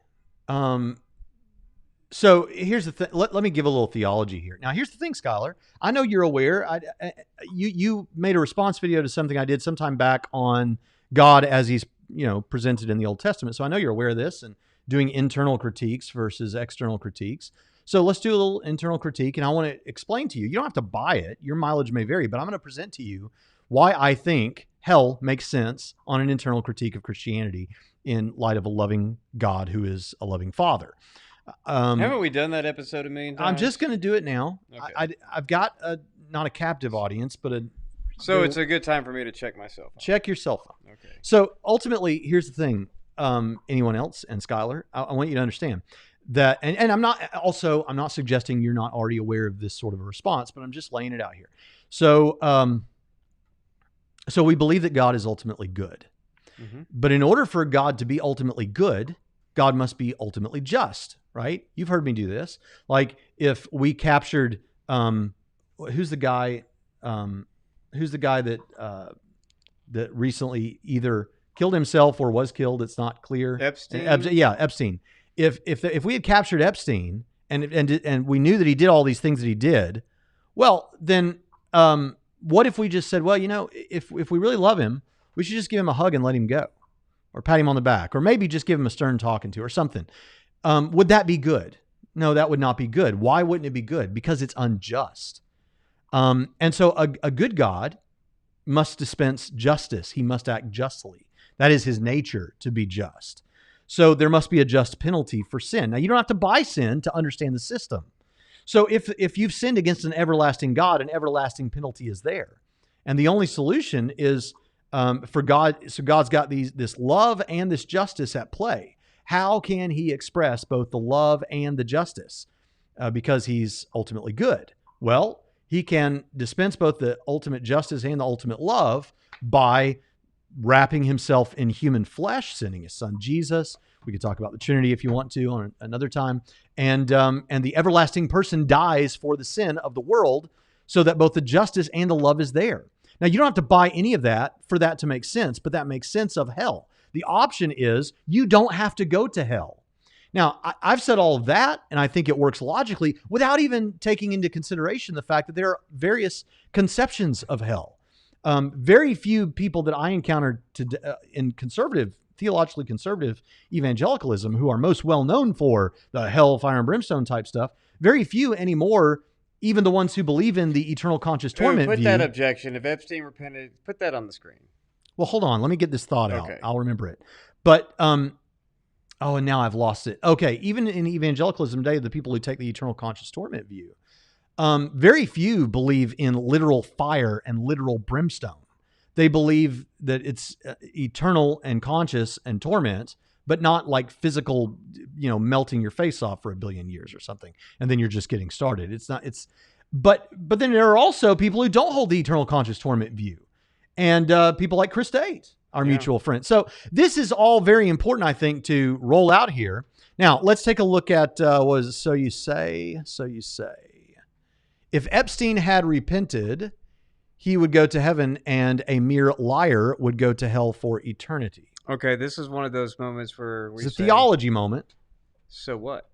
So here's the thing. Let me give a little theology here. Now, here's the thing, Skylar. I know you're aware. You made a response video to something I did sometime back on God as he's presented in the Old Testament. So I know you're aware of this and doing internal critiques versus external critiques. So let's do a little internal critique, and I want to explain to you. You don't have to buy it. Your mileage may vary, but I'm going to present to you why I think hell makes sense on an internal critique of Christianity in light of a loving God who is a loving Father. Haven't we done that episode a million times? I'm just going to do it now. Okay. I've got not a captive audience, but so it's a good time for me to check myself. Check your cell phone. Okay. So ultimately, here's the thing. Anyone else, and Skylar, I want you to understand that, and I'm not suggesting you're not already aware of this sort of a response, but I'm just laying it out here. So, so we believe that God is ultimately good. Mm-hmm. But in order for God to be ultimately good, God must be ultimately just, right? You've heard me do this. Like if we captured, who's the guy that that recently either killed himself or was killed? It's not clear. Epstein. Epstein. If we had captured Epstein and we knew that he did all these things that he did, well, then what if we just said, well, if we really love him, we should just give him a hug and let him go, or pat him on the back, or maybe just give him a stern talking to, or something. Would that be good? No, that would not be good. Why wouldn't it be good? Because it's unjust. And so a good God must dispense justice. He must act justly. That is his nature, to be just. So there must be a just penalty for sin. Now, you don't have to buy sin to understand the system. So if you've sinned against an everlasting God, an everlasting penalty is there. And the only solution is for God. So God's got this love and this justice at play. How can he express both the love and the justice? Because he's ultimately good. Well, he can dispense both the ultimate justice and the ultimate love by wrapping himself in human flesh, sending his son Jesus. We could talk about the Trinity if you want to on another time. And the everlasting person dies for the sin of the world so that both the justice and the love is there. Now, you don't have to buy any of that for that to make sense, but that makes sense of hell. The option is you don't have to go to hell. Now, I've said all of that, and I think it works logically without even taking into consideration the fact that there are various conceptions of hell. Very few people that I encountered in theologically conservative evangelicalism, who are most well known for the hell, fire, and brimstone type stuff, very few anymore, even the ones who believe in the eternal conscious torment put view. that objection. If Epstein repented, put that on the screen. Well, hold on. Let me get this thought out. Okay. I'll remember it. But, and now I've lost it. Okay. Even in evangelicalism today, the people who take the eternal conscious torment view, very few believe in literal fire and literal brimstone. They believe that it's eternal and conscious and torment, but not like physical, melting your face off for 1 billion years or something. And then you're just getting started. But then there are also people who don't hold the eternal conscious torment view. And people like Chris Tate, our mutual friend. So this is all very important, I think, to roll out here. Now, let's take a look at So You Say. If Epstein had repented, he would go to heaven, and a mere liar would go to hell for eternity. Okay, this is one of those moments where we It's a say, theology moment. So what?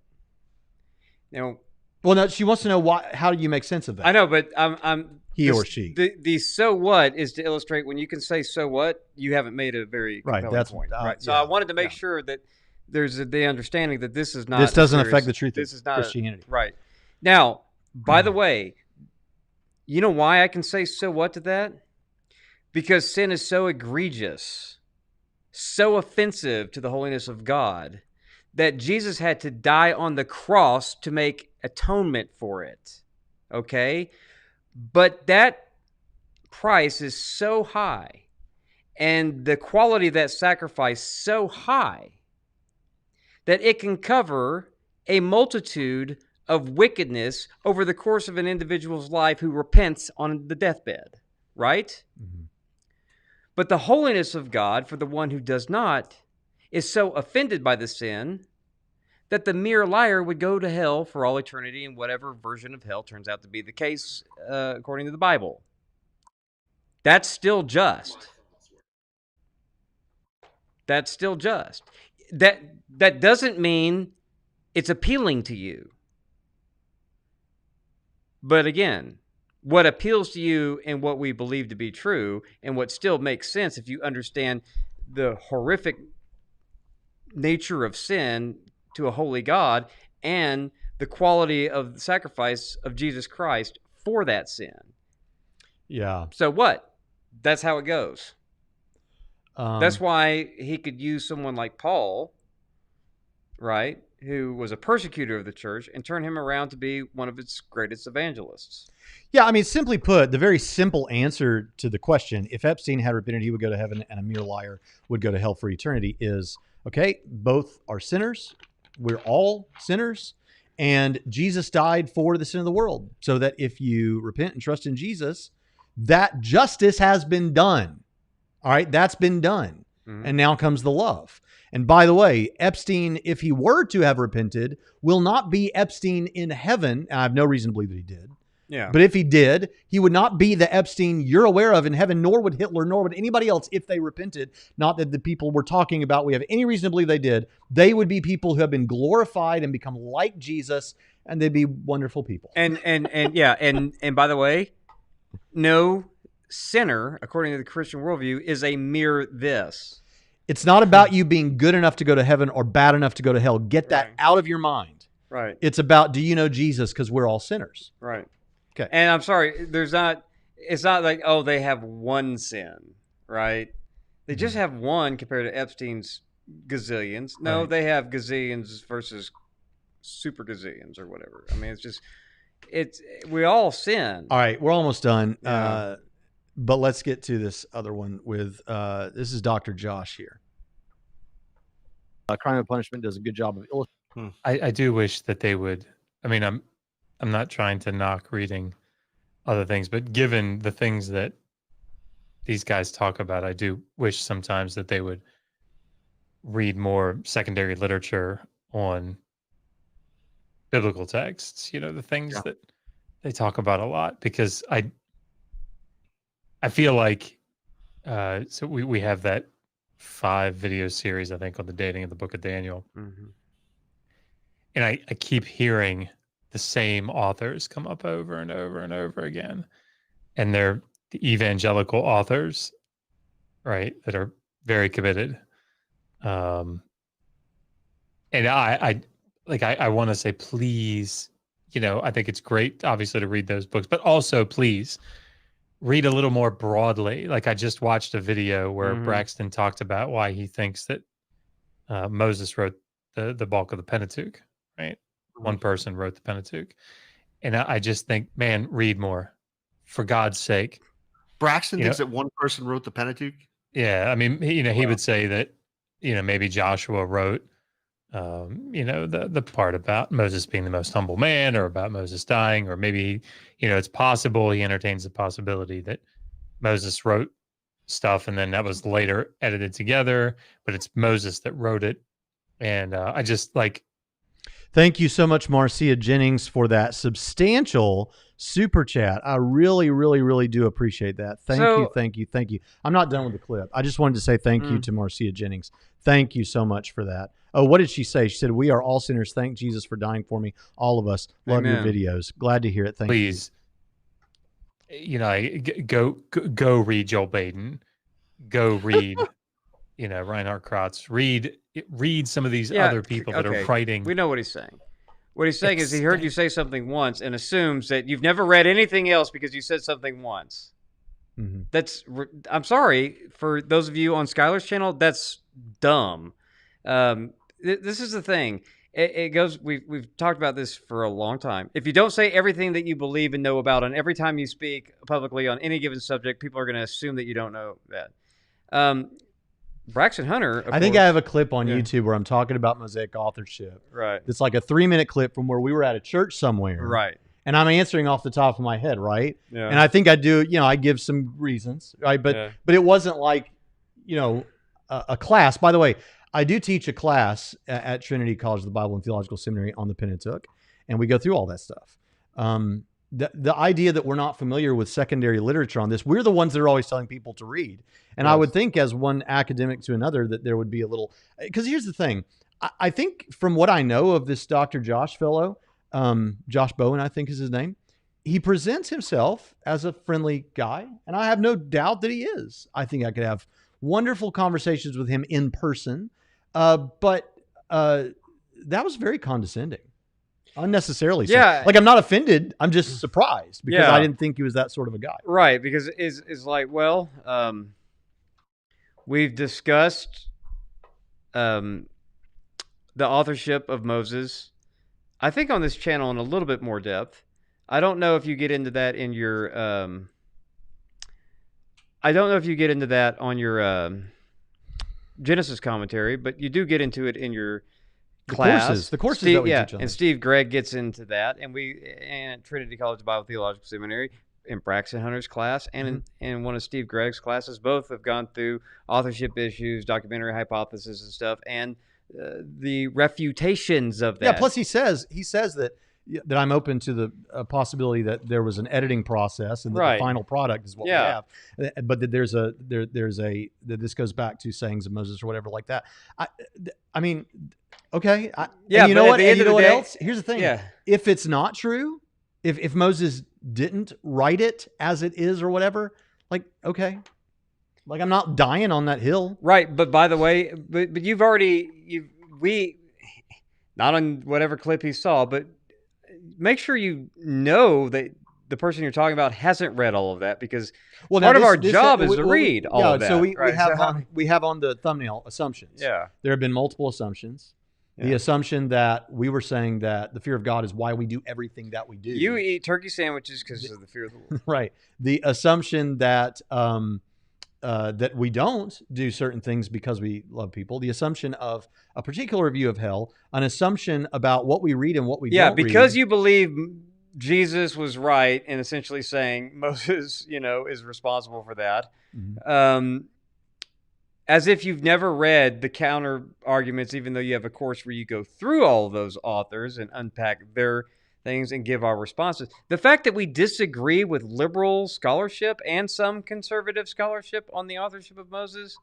Now, well, no, she wants to know why. How do you make sense of that? I know, but I'm he or she. The so what is to illustrate when you can say so what, you haven't made a very compelling point. Right. So I wanted to make sure that there's the understanding that this is not. This doesn't affect the truth of Christianity. Right. Now, by the way, you know why I can say so what to that? Because sin is so egregious, so offensive to the holiness of God, that Jesus had to die on the cross to make atonement for it. Okay? But that price is so high and the quality of that sacrifice so high that it can cover a multitude of wickedness over the course of an individual's life who repents on the deathbed, right? Mm-hmm. But the holiness of God for the one who does not is so offended by the sin that the mere liar would go to hell for all eternity, in whatever version of hell turns out to be the case according to the Bible. That's still just. That's still just. That doesn't mean it's appealing to you. But again, what appeals to you and what we believe to be true, and what still makes sense if you understand the horrific nature of sin to a holy God and the quality of the sacrifice of Jesus Christ for that sin. Yeah. So what? That's how it goes. That's Um, why he could use someone like Paul, right, who was a persecutor of the church, and turn him around to be one of its greatest evangelists. Yeah, I mean, simply put, the very simple answer to the question, if Epstein had repented, he would go to heaven, and a mere liar would go to hell for eternity, is, okay, both are sinners. We're all sinners. And Jesus died for the sin of the world, so that if you repent and trust in Jesus, that justice has been done. All right, that's been done. Mm-hmm. And now comes the love. And by the way, Epstein, if he were to have repented, will not be Epstein in heaven. And I have no reason to believe that he did. Yeah. But if he did, he would not be the Epstein you're aware of in heaven, nor would Hitler, nor would anybody else if they repented. Not that the people we're talking about, we have any reason to believe they did. They would be people who have been glorified and become like Jesus, and they'd be wonderful people. And by the way, no sinner, according to the Christian worldview, is a mere this. It's not about you being good enough to go to heaven or bad enough to go to hell. Get that out of your mind. Right. It's about, do you know Jesus? Because we're all sinners. Right. Okay. And I'm sorry, it's not like, oh, they have one sin, right? They just have one compared to Epstein's gazillions. No, Right. they have gazillions versus super gazillions or whatever. I mean, we all sin. All right, we're almost done. Yeah. But let's get to this other one with, this is Dr. Josh here. Crime and Punishment does a good job of illustrating. I do wish that they would. I mean, I'm not trying to knock reading other things, but given the things that these guys talk about, I do wish sometimes that they would read more secondary literature on biblical texts. You know, the things that they talk about a lot, because I feel like so we have that 5 video series, I think, on the dating of the book of Daniel. Mm-hmm. And I keep hearing the same authors come up over and over and over again. And they're the evangelical authors, right, that are very committed. And I want to say, please, you know, I think it's great, obviously, to read those books, but also, please, read a little more broadly. Like, I just watched a video where Braxton talked about why he thinks that Moses wrote the bulk of the Pentateuch, right? One person wrote the Pentateuch. And I just think, man, read more, for God's sake. Braxton thinks that one person wrote the Pentateuch? Yeah, I mean, he would say that, maybe Joshua wrote, the part about Moses being the most humble man, or about Moses dying, or maybe, it's possible he entertains the possibility that Moses wrote stuff and then that was later edited together, but it's Moses that wrote it. And I just like. Thank you so much, Marcia Jennings, for that substantial super chat. I really, really, really do appreciate that. Thank you. I'm not done with the clip. I just wanted to say thank you to Marcia Jennings. Thank you so much for that. Oh, what did she say? She said, "We are all sinners. Thank Jesus for dying for me. All of us. Love your videos. Glad to hear it. Thank you." Please, go read Joel Baden. Go read, Reinhard Kratz. Read some of these other people that are writing. We know what he's saying. What he's saying is he heard you say something once and assumes that you've never read anything else because you said something once. Mm-hmm. I'm sorry, for those of you on Skylar's channel, that's dumb. This is the thing. it goes. We've talked about this for a long time. If you don't say everything that you believe and know about, and every time you speak publicly on any given subject, people are going to assume that you don't know that. Braxton Hunter. I think course, I have a clip on Yeah. YouTube where I'm talking about Mosaic authorship. Right. It's like a 3-minute clip from where we were at a church somewhere. Right. And I'm answering off the top of my head, right? Yeah. And I think I do, I give some reasons, right? But Yeah. but it wasn't like, a class. By the way, I do teach a class at Trinity College of the Bible and Theological Seminary on the Pentateuch, and we go through all that stuff. The idea that we're not familiar with secondary literature on this, we're the ones that are always telling people to read. And I would think as one academic to another that there would be a little, because here's the thing. I think from what I know of this Dr. Josh fellow, Josh Bowen, I think is his name, he presents himself as a friendly guy. And I have no doubt that he is. I think I could have wonderful conversations with him in person. But that was very condescending. Unnecessarily so. Yeah. Like, I'm not offended. I'm just surprised because Yeah. I didn't think he was that sort of a guy. Right, because it's like, well, we've discussed the authorship of Moses, I think, on this channel in a little bit more depth. I don't know if you get into that in your I don't know if you get into that on your Genesis commentary, but you do get into it in your class. The courses Steve, that we yeah, teach on and this. Steve Gregg gets into that, and at Trinity College Bible Theological Seminary in Braxton Hunter's class and in one of Steve Gregg's classes, both have gone through authorship issues, documentary hypothesis and stuff, and the refutations of that. Yeah. Plus, he says that I'm open to the possibility that there was an editing process and that Right. the final product is what Yeah. we have, but that there's that this goes back to sayings of Moses or whatever like that. I mean, okay. Yeah, And you but know at what? the And end you of know the what day- else? Here's the thing. Yeah. If it's not true, if Moses didn't write it as it is or whatever, like, okay, like I'm not dying on that hill. Right, but by the way, but we not on whatever clip he saw, but make sure you know that the person you're talking about hasn't read all of that, because Well, part of our job is to read all of that. So we right? have on the thumbnail assumptions. Yeah. There have been multiple assumptions. The Yeah. assumption that we were saying that the fear of God is why we do everything that we do. You eat turkey sandwiches because of the fear of the Lord. Right. The assumption that that we don't do certain things because we love people. The assumption of a particular view of hell. An assumption about what we read and what we Yeah, don't because read. you believe Jesus was right in essentially saying Moses, is responsible for that. Mhm. As if you've never read the counter arguments, even though you have a course where you go through all of those authors and unpack their things and give our responses. The fact that we disagree with liberal scholarship and some conservative scholarship on the authorship of Moses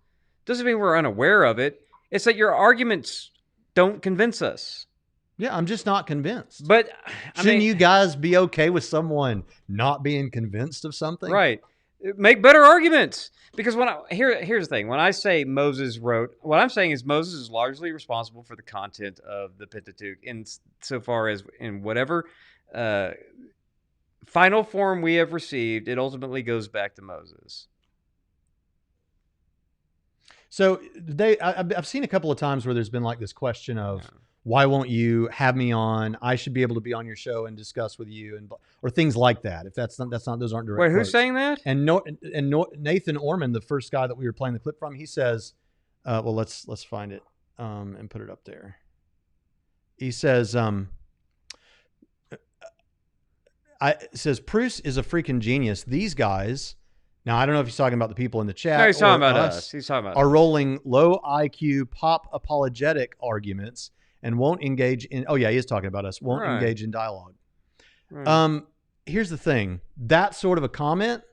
doesn't mean we're unaware of it. It's that your arguments don't convince us. Yeah, I'm just not convinced. But Shouldn't you guys be okay with someone not being convinced of something? Right. Make better arguments. Because here's the thing. When I say Moses wrote, what I'm saying is Moses is largely responsible for the content of the Pentateuch, in so far as in whatever final form we have received, it ultimately goes back to Moses. So I've seen a couple of times where there's been like this question of, why won't you have me on? I should be able to be on your show and discuss with you, or things like that. If that's not those aren't direct. Wait, who's quotes. saying that? And Nathan Ormond, the first guy that we were playing the clip from, he says, well, let's find it and put it up there. He says, Bruce is a freaking genius. These guys, now I don't know if he's talking about the people in the chat. No, he's talking or about us. He's talking about are us. rolling low IQ pop apologetic arguments and won't engage in. Oh yeah, he is talking about us. Won't Right. engage in dialogue. Right. Here's the thing. That sort of a comment,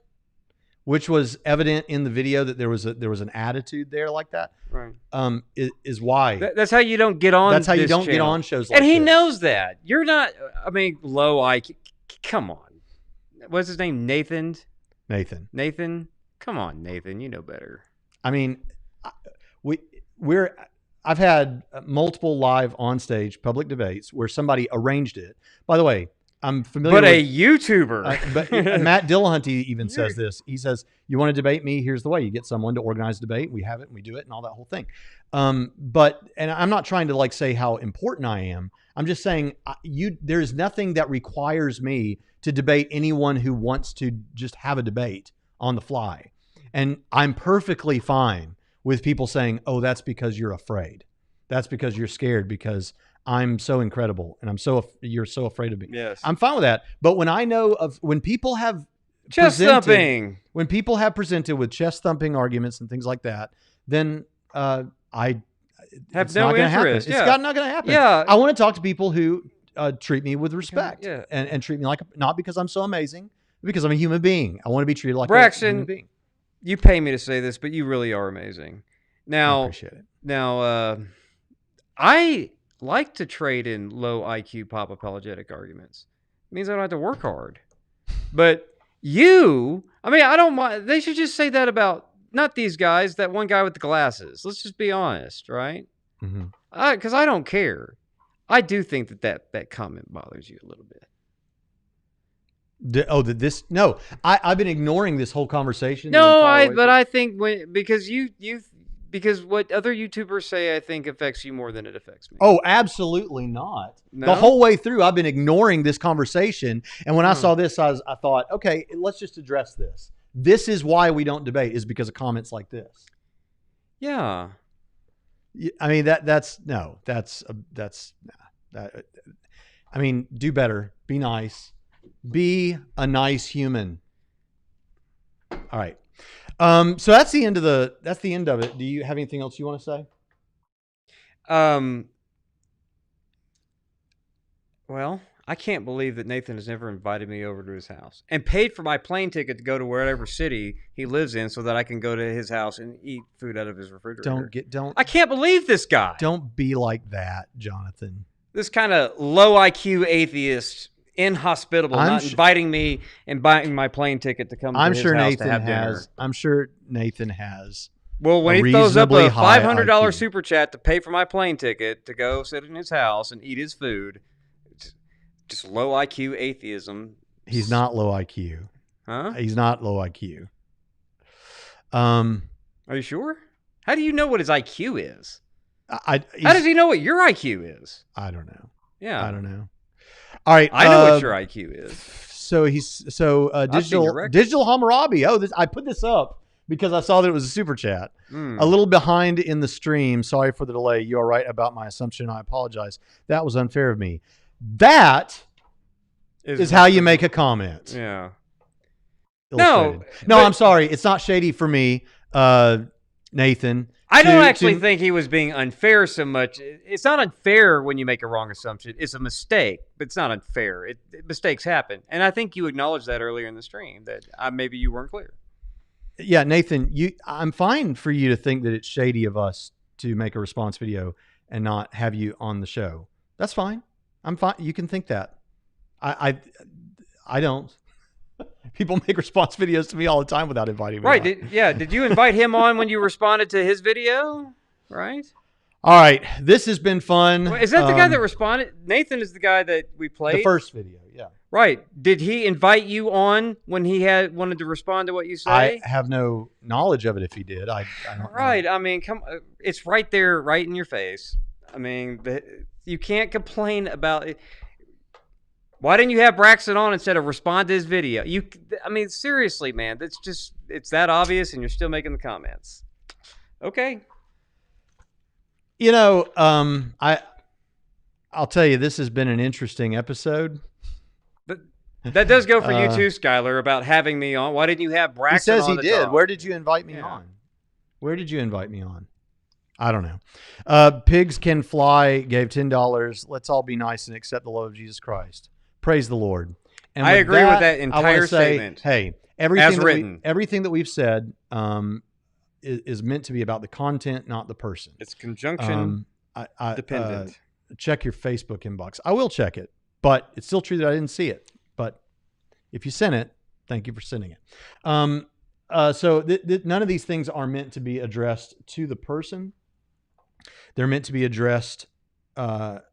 which was evident in the video that there was an attitude there like that. Right. Is why. That's how you don't get on. That's how you this don't get channel. on shows like And he this. knows that. You're not. I mean, low IQ. Come on. What's his name? Nathan. Nathan. Come on, Nathan. You know better. I mean, I've had multiple live on stage public debates where somebody arranged it. By the way, I'm familiar But a with, YouTuber. but Matt Dillahunty even says this. He says, "You want to debate me? Here's the way. You get someone to organize a debate. We have it, and we do it, and all that whole thing." And I'm not trying to like say how important I am. I'm just saying there's nothing that requires me to debate anyone who wants to just have a debate on the fly. And I'm perfectly fine with people saying, "Oh, that's because you're afraid. That's because you're scared because I'm so incredible and you're so afraid of me." Yes. I'm fine with that. But when people have Chest thumping. when people have presented with chest thumping arguments and things like that, then Have it's no not going to happen. interest. It's Yeah. not going to happen. Yeah. I want to talk to people who treat me with respect Yeah. and treat me like, not because I'm so amazing, but because I'm a human being. I want to be treated like a Braxton, human being. You pay me to say this, but you really are amazing. I Now, appreciate it. I like to trade in low IQ pop apologetic arguments. It means I don't have to work hard. But I don't mind. They should just say that about not these guys, that one guy with the glasses. Let's just be honest, right? Mm-hmm. Because I don't care. I do think that comment bothers you a little bit. I've been ignoring this whole conversation. I think because what other YouTubers say, I think affects you more than it affects me. Oh, absolutely not. No? The whole way through, I've been ignoring this conversation. And when I saw this, I thought, okay, let's just address this. This is why we don't debate, is because of comments like this. Yeah. I mean, I mean, do better. Be nice. Be a nice human. All right. So that's the end of it. Do you have anything else you want to say? Well, I can't believe that Nathan has never invited me over to his house and paid for my plane ticket to go to wherever city he lives in so that I can go to his house and eat food out of his refrigerator. I can't believe this guy. Don't be like that, Johnathan. This kind of low IQ atheist, inhospitable, inviting me and buying my plane ticket to come to his house to have dinner. I'm sure Nathan has. Well, when he throws up a $500 super chat to pay for my plane ticket to go sit in his house and eat his food, just low IQ atheism. He's not low IQ. Huh? He's not low IQ. Are you sure? How do you know what his IQ is? How does he know what your IQ is? I don't know. Yeah. I don't know. All right. I know what your IQ is. So digital Hammurabi. Oh, I put this up because I saw that it was a super chat. A little behind in the stream. Sorry for the delay. You are right about my assumption. I apologize. That was unfair of me. That is how you make a comment. Yeah. No, I'm sorry. It's not shady for me, Nathan. I don't actually think he was being unfair so much. It's not unfair when you make a wrong assumption. It's a mistake, but it's not unfair. Mistakes happen. And I think you acknowledged that earlier in the stream, that maybe you weren't clear. Yeah, Nathan, I'm fine for you to think that it's shady of us to make a response video and not have you on the show. That's fine. I'm fine. You can think that. I don't. People make response videos to me all the time without inviting me. Right. Did you invite him on when you responded to his video? Right. All right. This has been fun. Well, is that the guy that responded? Nathan is the guy that we played? The first video, yeah. Right. Did he invite you on when he wanted to respond to what you say? I have no knowledge of it if he did. I don't Right. know. I mean, it's right there, right in your face. I mean, you can't complain about it. Why didn't you have Braxton on instead of respond to his video? Seriously, man, it's that obvious and you're still making the comments. Okay. I'll tell you, this has been an interesting episode. That does go for you too, Skylar, about having me on. Why didn't you have Braxton on? He says he did. Talk? Where did you invite me on? Where did you invite me on? I don't know. Pigs Can Fly gave $10. Let's all be nice and accept the love of Jesus Christ. Praise the Lord. And I agree with that entire statement. Hey, everything that we've said is meant to be about the content, not the person. It's conjunction dependent. Check your Facebook inbox. I will check it, but it's still true that I didn't see it. But if you sent it, thank you for sending it. So none of these things are meant to be addressed to the person. They're meant to be addressed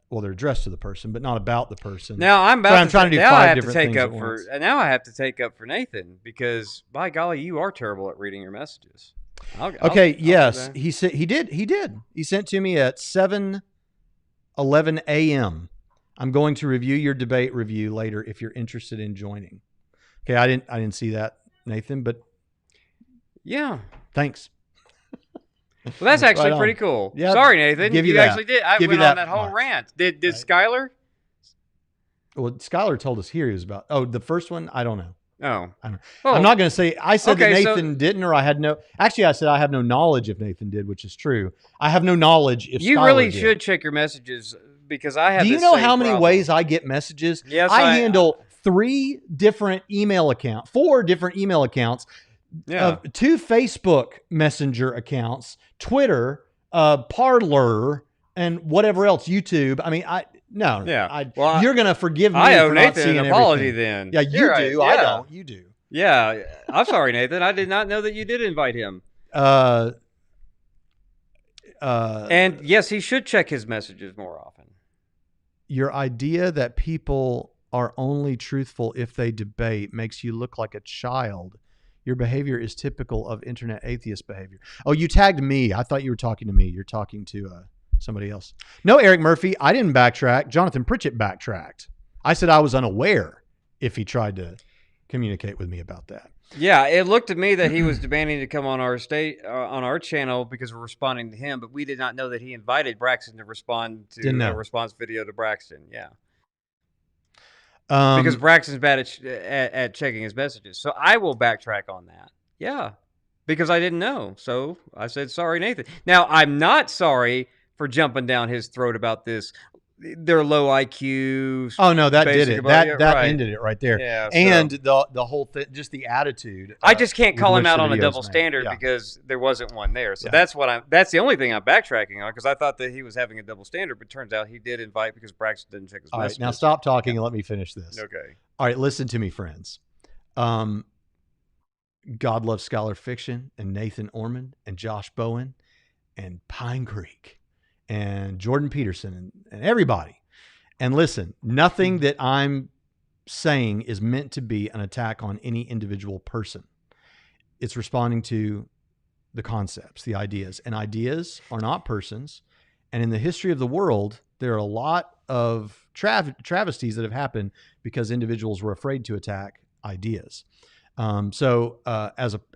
well, they're addressed to the person, but not about the person. Now I'm about So I'm trying to do now I 5 have to different take things up at for once. now I have to take up for Nathan because by golly, you are terrible at reading your messages. Okay, I'll do yes, that. he said he did. He sent to me at 7:11 a.m. I'm going to review your debate review later if you're interested in joining. Okay, I didn't see that, Nathan, but Yeah. thanks. Well, that's actually Right pretty on. cool. Yeah, Sorry, Nathan. give you You that. actually did. I Give you went on that that whole much. rant. Did Right. Skylar? Well, Skylar told us here he was about. Oh, the first one, I don't know. Oh. I don't. Well, I'm not going to say. I said okay, that so- Nathan didn't, or I had no. Actually, I said I have no knowledge if Nathan did, which is true. I have no knowledge if you Skylar really did. should check your messages because I have. Do you this know same how many problem. ways I get messages? Yes, I handle 4 different email accounts, 2 Facebook Messenger accounts, Twitter, Parler, and whatever else, YouTube. I mean, Yeah. Well, you're gonna forgive me I owe for not Nathan seeing an apology everything. then. Yeah, you You're right. do. I Yeah. don't. You do. Yeah. I'm sorry, Nathan. I did not know that you did invite him. And yes, he should check his messages more often. Your idea that people are only truthful if they debate makes you look like a child. Your behavior is typical of internet atheist behavior. Oh, you tagged me. I thought you were talking to me. You're talking to somebody else. No, Eric Murphy, I didn't backtrack. Johnathan Pritchett backtracked. I said I was unaware if he tried to communicate with me about that. Yeah, it looked to me that he was demanding to come on our on our channel because we're responding to him, but we did not know that he invited Braxton to respond to Didn't know. a response video to Braxton. Yeah, Because because Braxton's bad at checking his messages. So I will backtrack on that. Yeah, because I didn't know. So I said, sorry, Nathan. Now, I'm not sorry for jumping down his throat about this. They're low IQ. oh no, that did basic it. about- That right. ended it right there. Yeah, so- And the whole thing, just the attitude. I just can't with call him which out the on a video's double made. standard Yeah. because there wasn't one there. So Yeah. that's the only thing I'm backtracking on because I thought that he was having a double standard, but turns out he did invite because Braxton didn't check his All right, messages. now stop talking and let me finish this. Okay. All right, listen to me, friends. God loves Skylar Fiction and Nathan Ormond and Josh Bowen and Pine Creek and Jordan Peterson and everybody. And listen, nothing that I'm saying is meant to be an attack on any individual person. It's responding to the concepts, the ideas. And ideas are not persons. And in the history of the world, there are a lot of travesties that have happened because individuals were afraid to attack ideas. So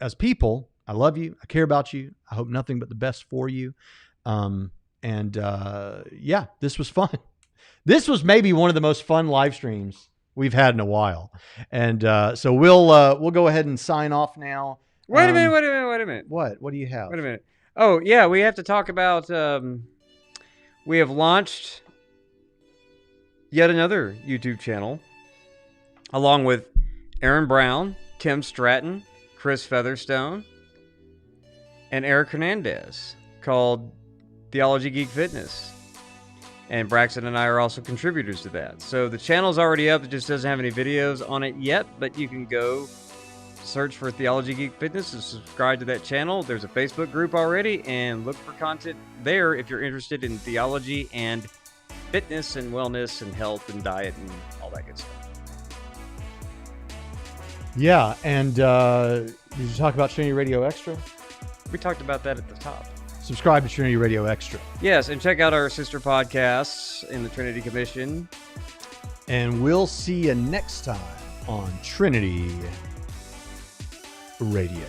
as people, I love you. I care about you. I hope nothing but the best for you. Yeah, this was fun. This was maybe one of the most fun live streams we've had in a while. And so we'll go ahead and sign off now. Wait a minute. What? What do you have? Wait a minute. Oh, yeah, we have to talk about we have launched yet another YouTube channel along with Aaron Brown, Tim Stratton, Chris Featherstone, and Eric Hernandez called Theology Geek Fitness. And Braxton and I are also contributors to that. So the channel's already up. It just doesn't have any videos on it yet, but you can go search for Theology Geek Fitness and subscribe to that channel. There's a Facebook group already, and look for content there if you're interested in theology and fitness and wellness and health and diet and all that good stuff. Yeah, and did you talk about Trinity Radio Extra? We talked about that at the top. Subscribe to Trinity Radio Extra. Yes, and check out our sister podcasts in the Trinity Commission. And we'll see you next time on Trinity Radio.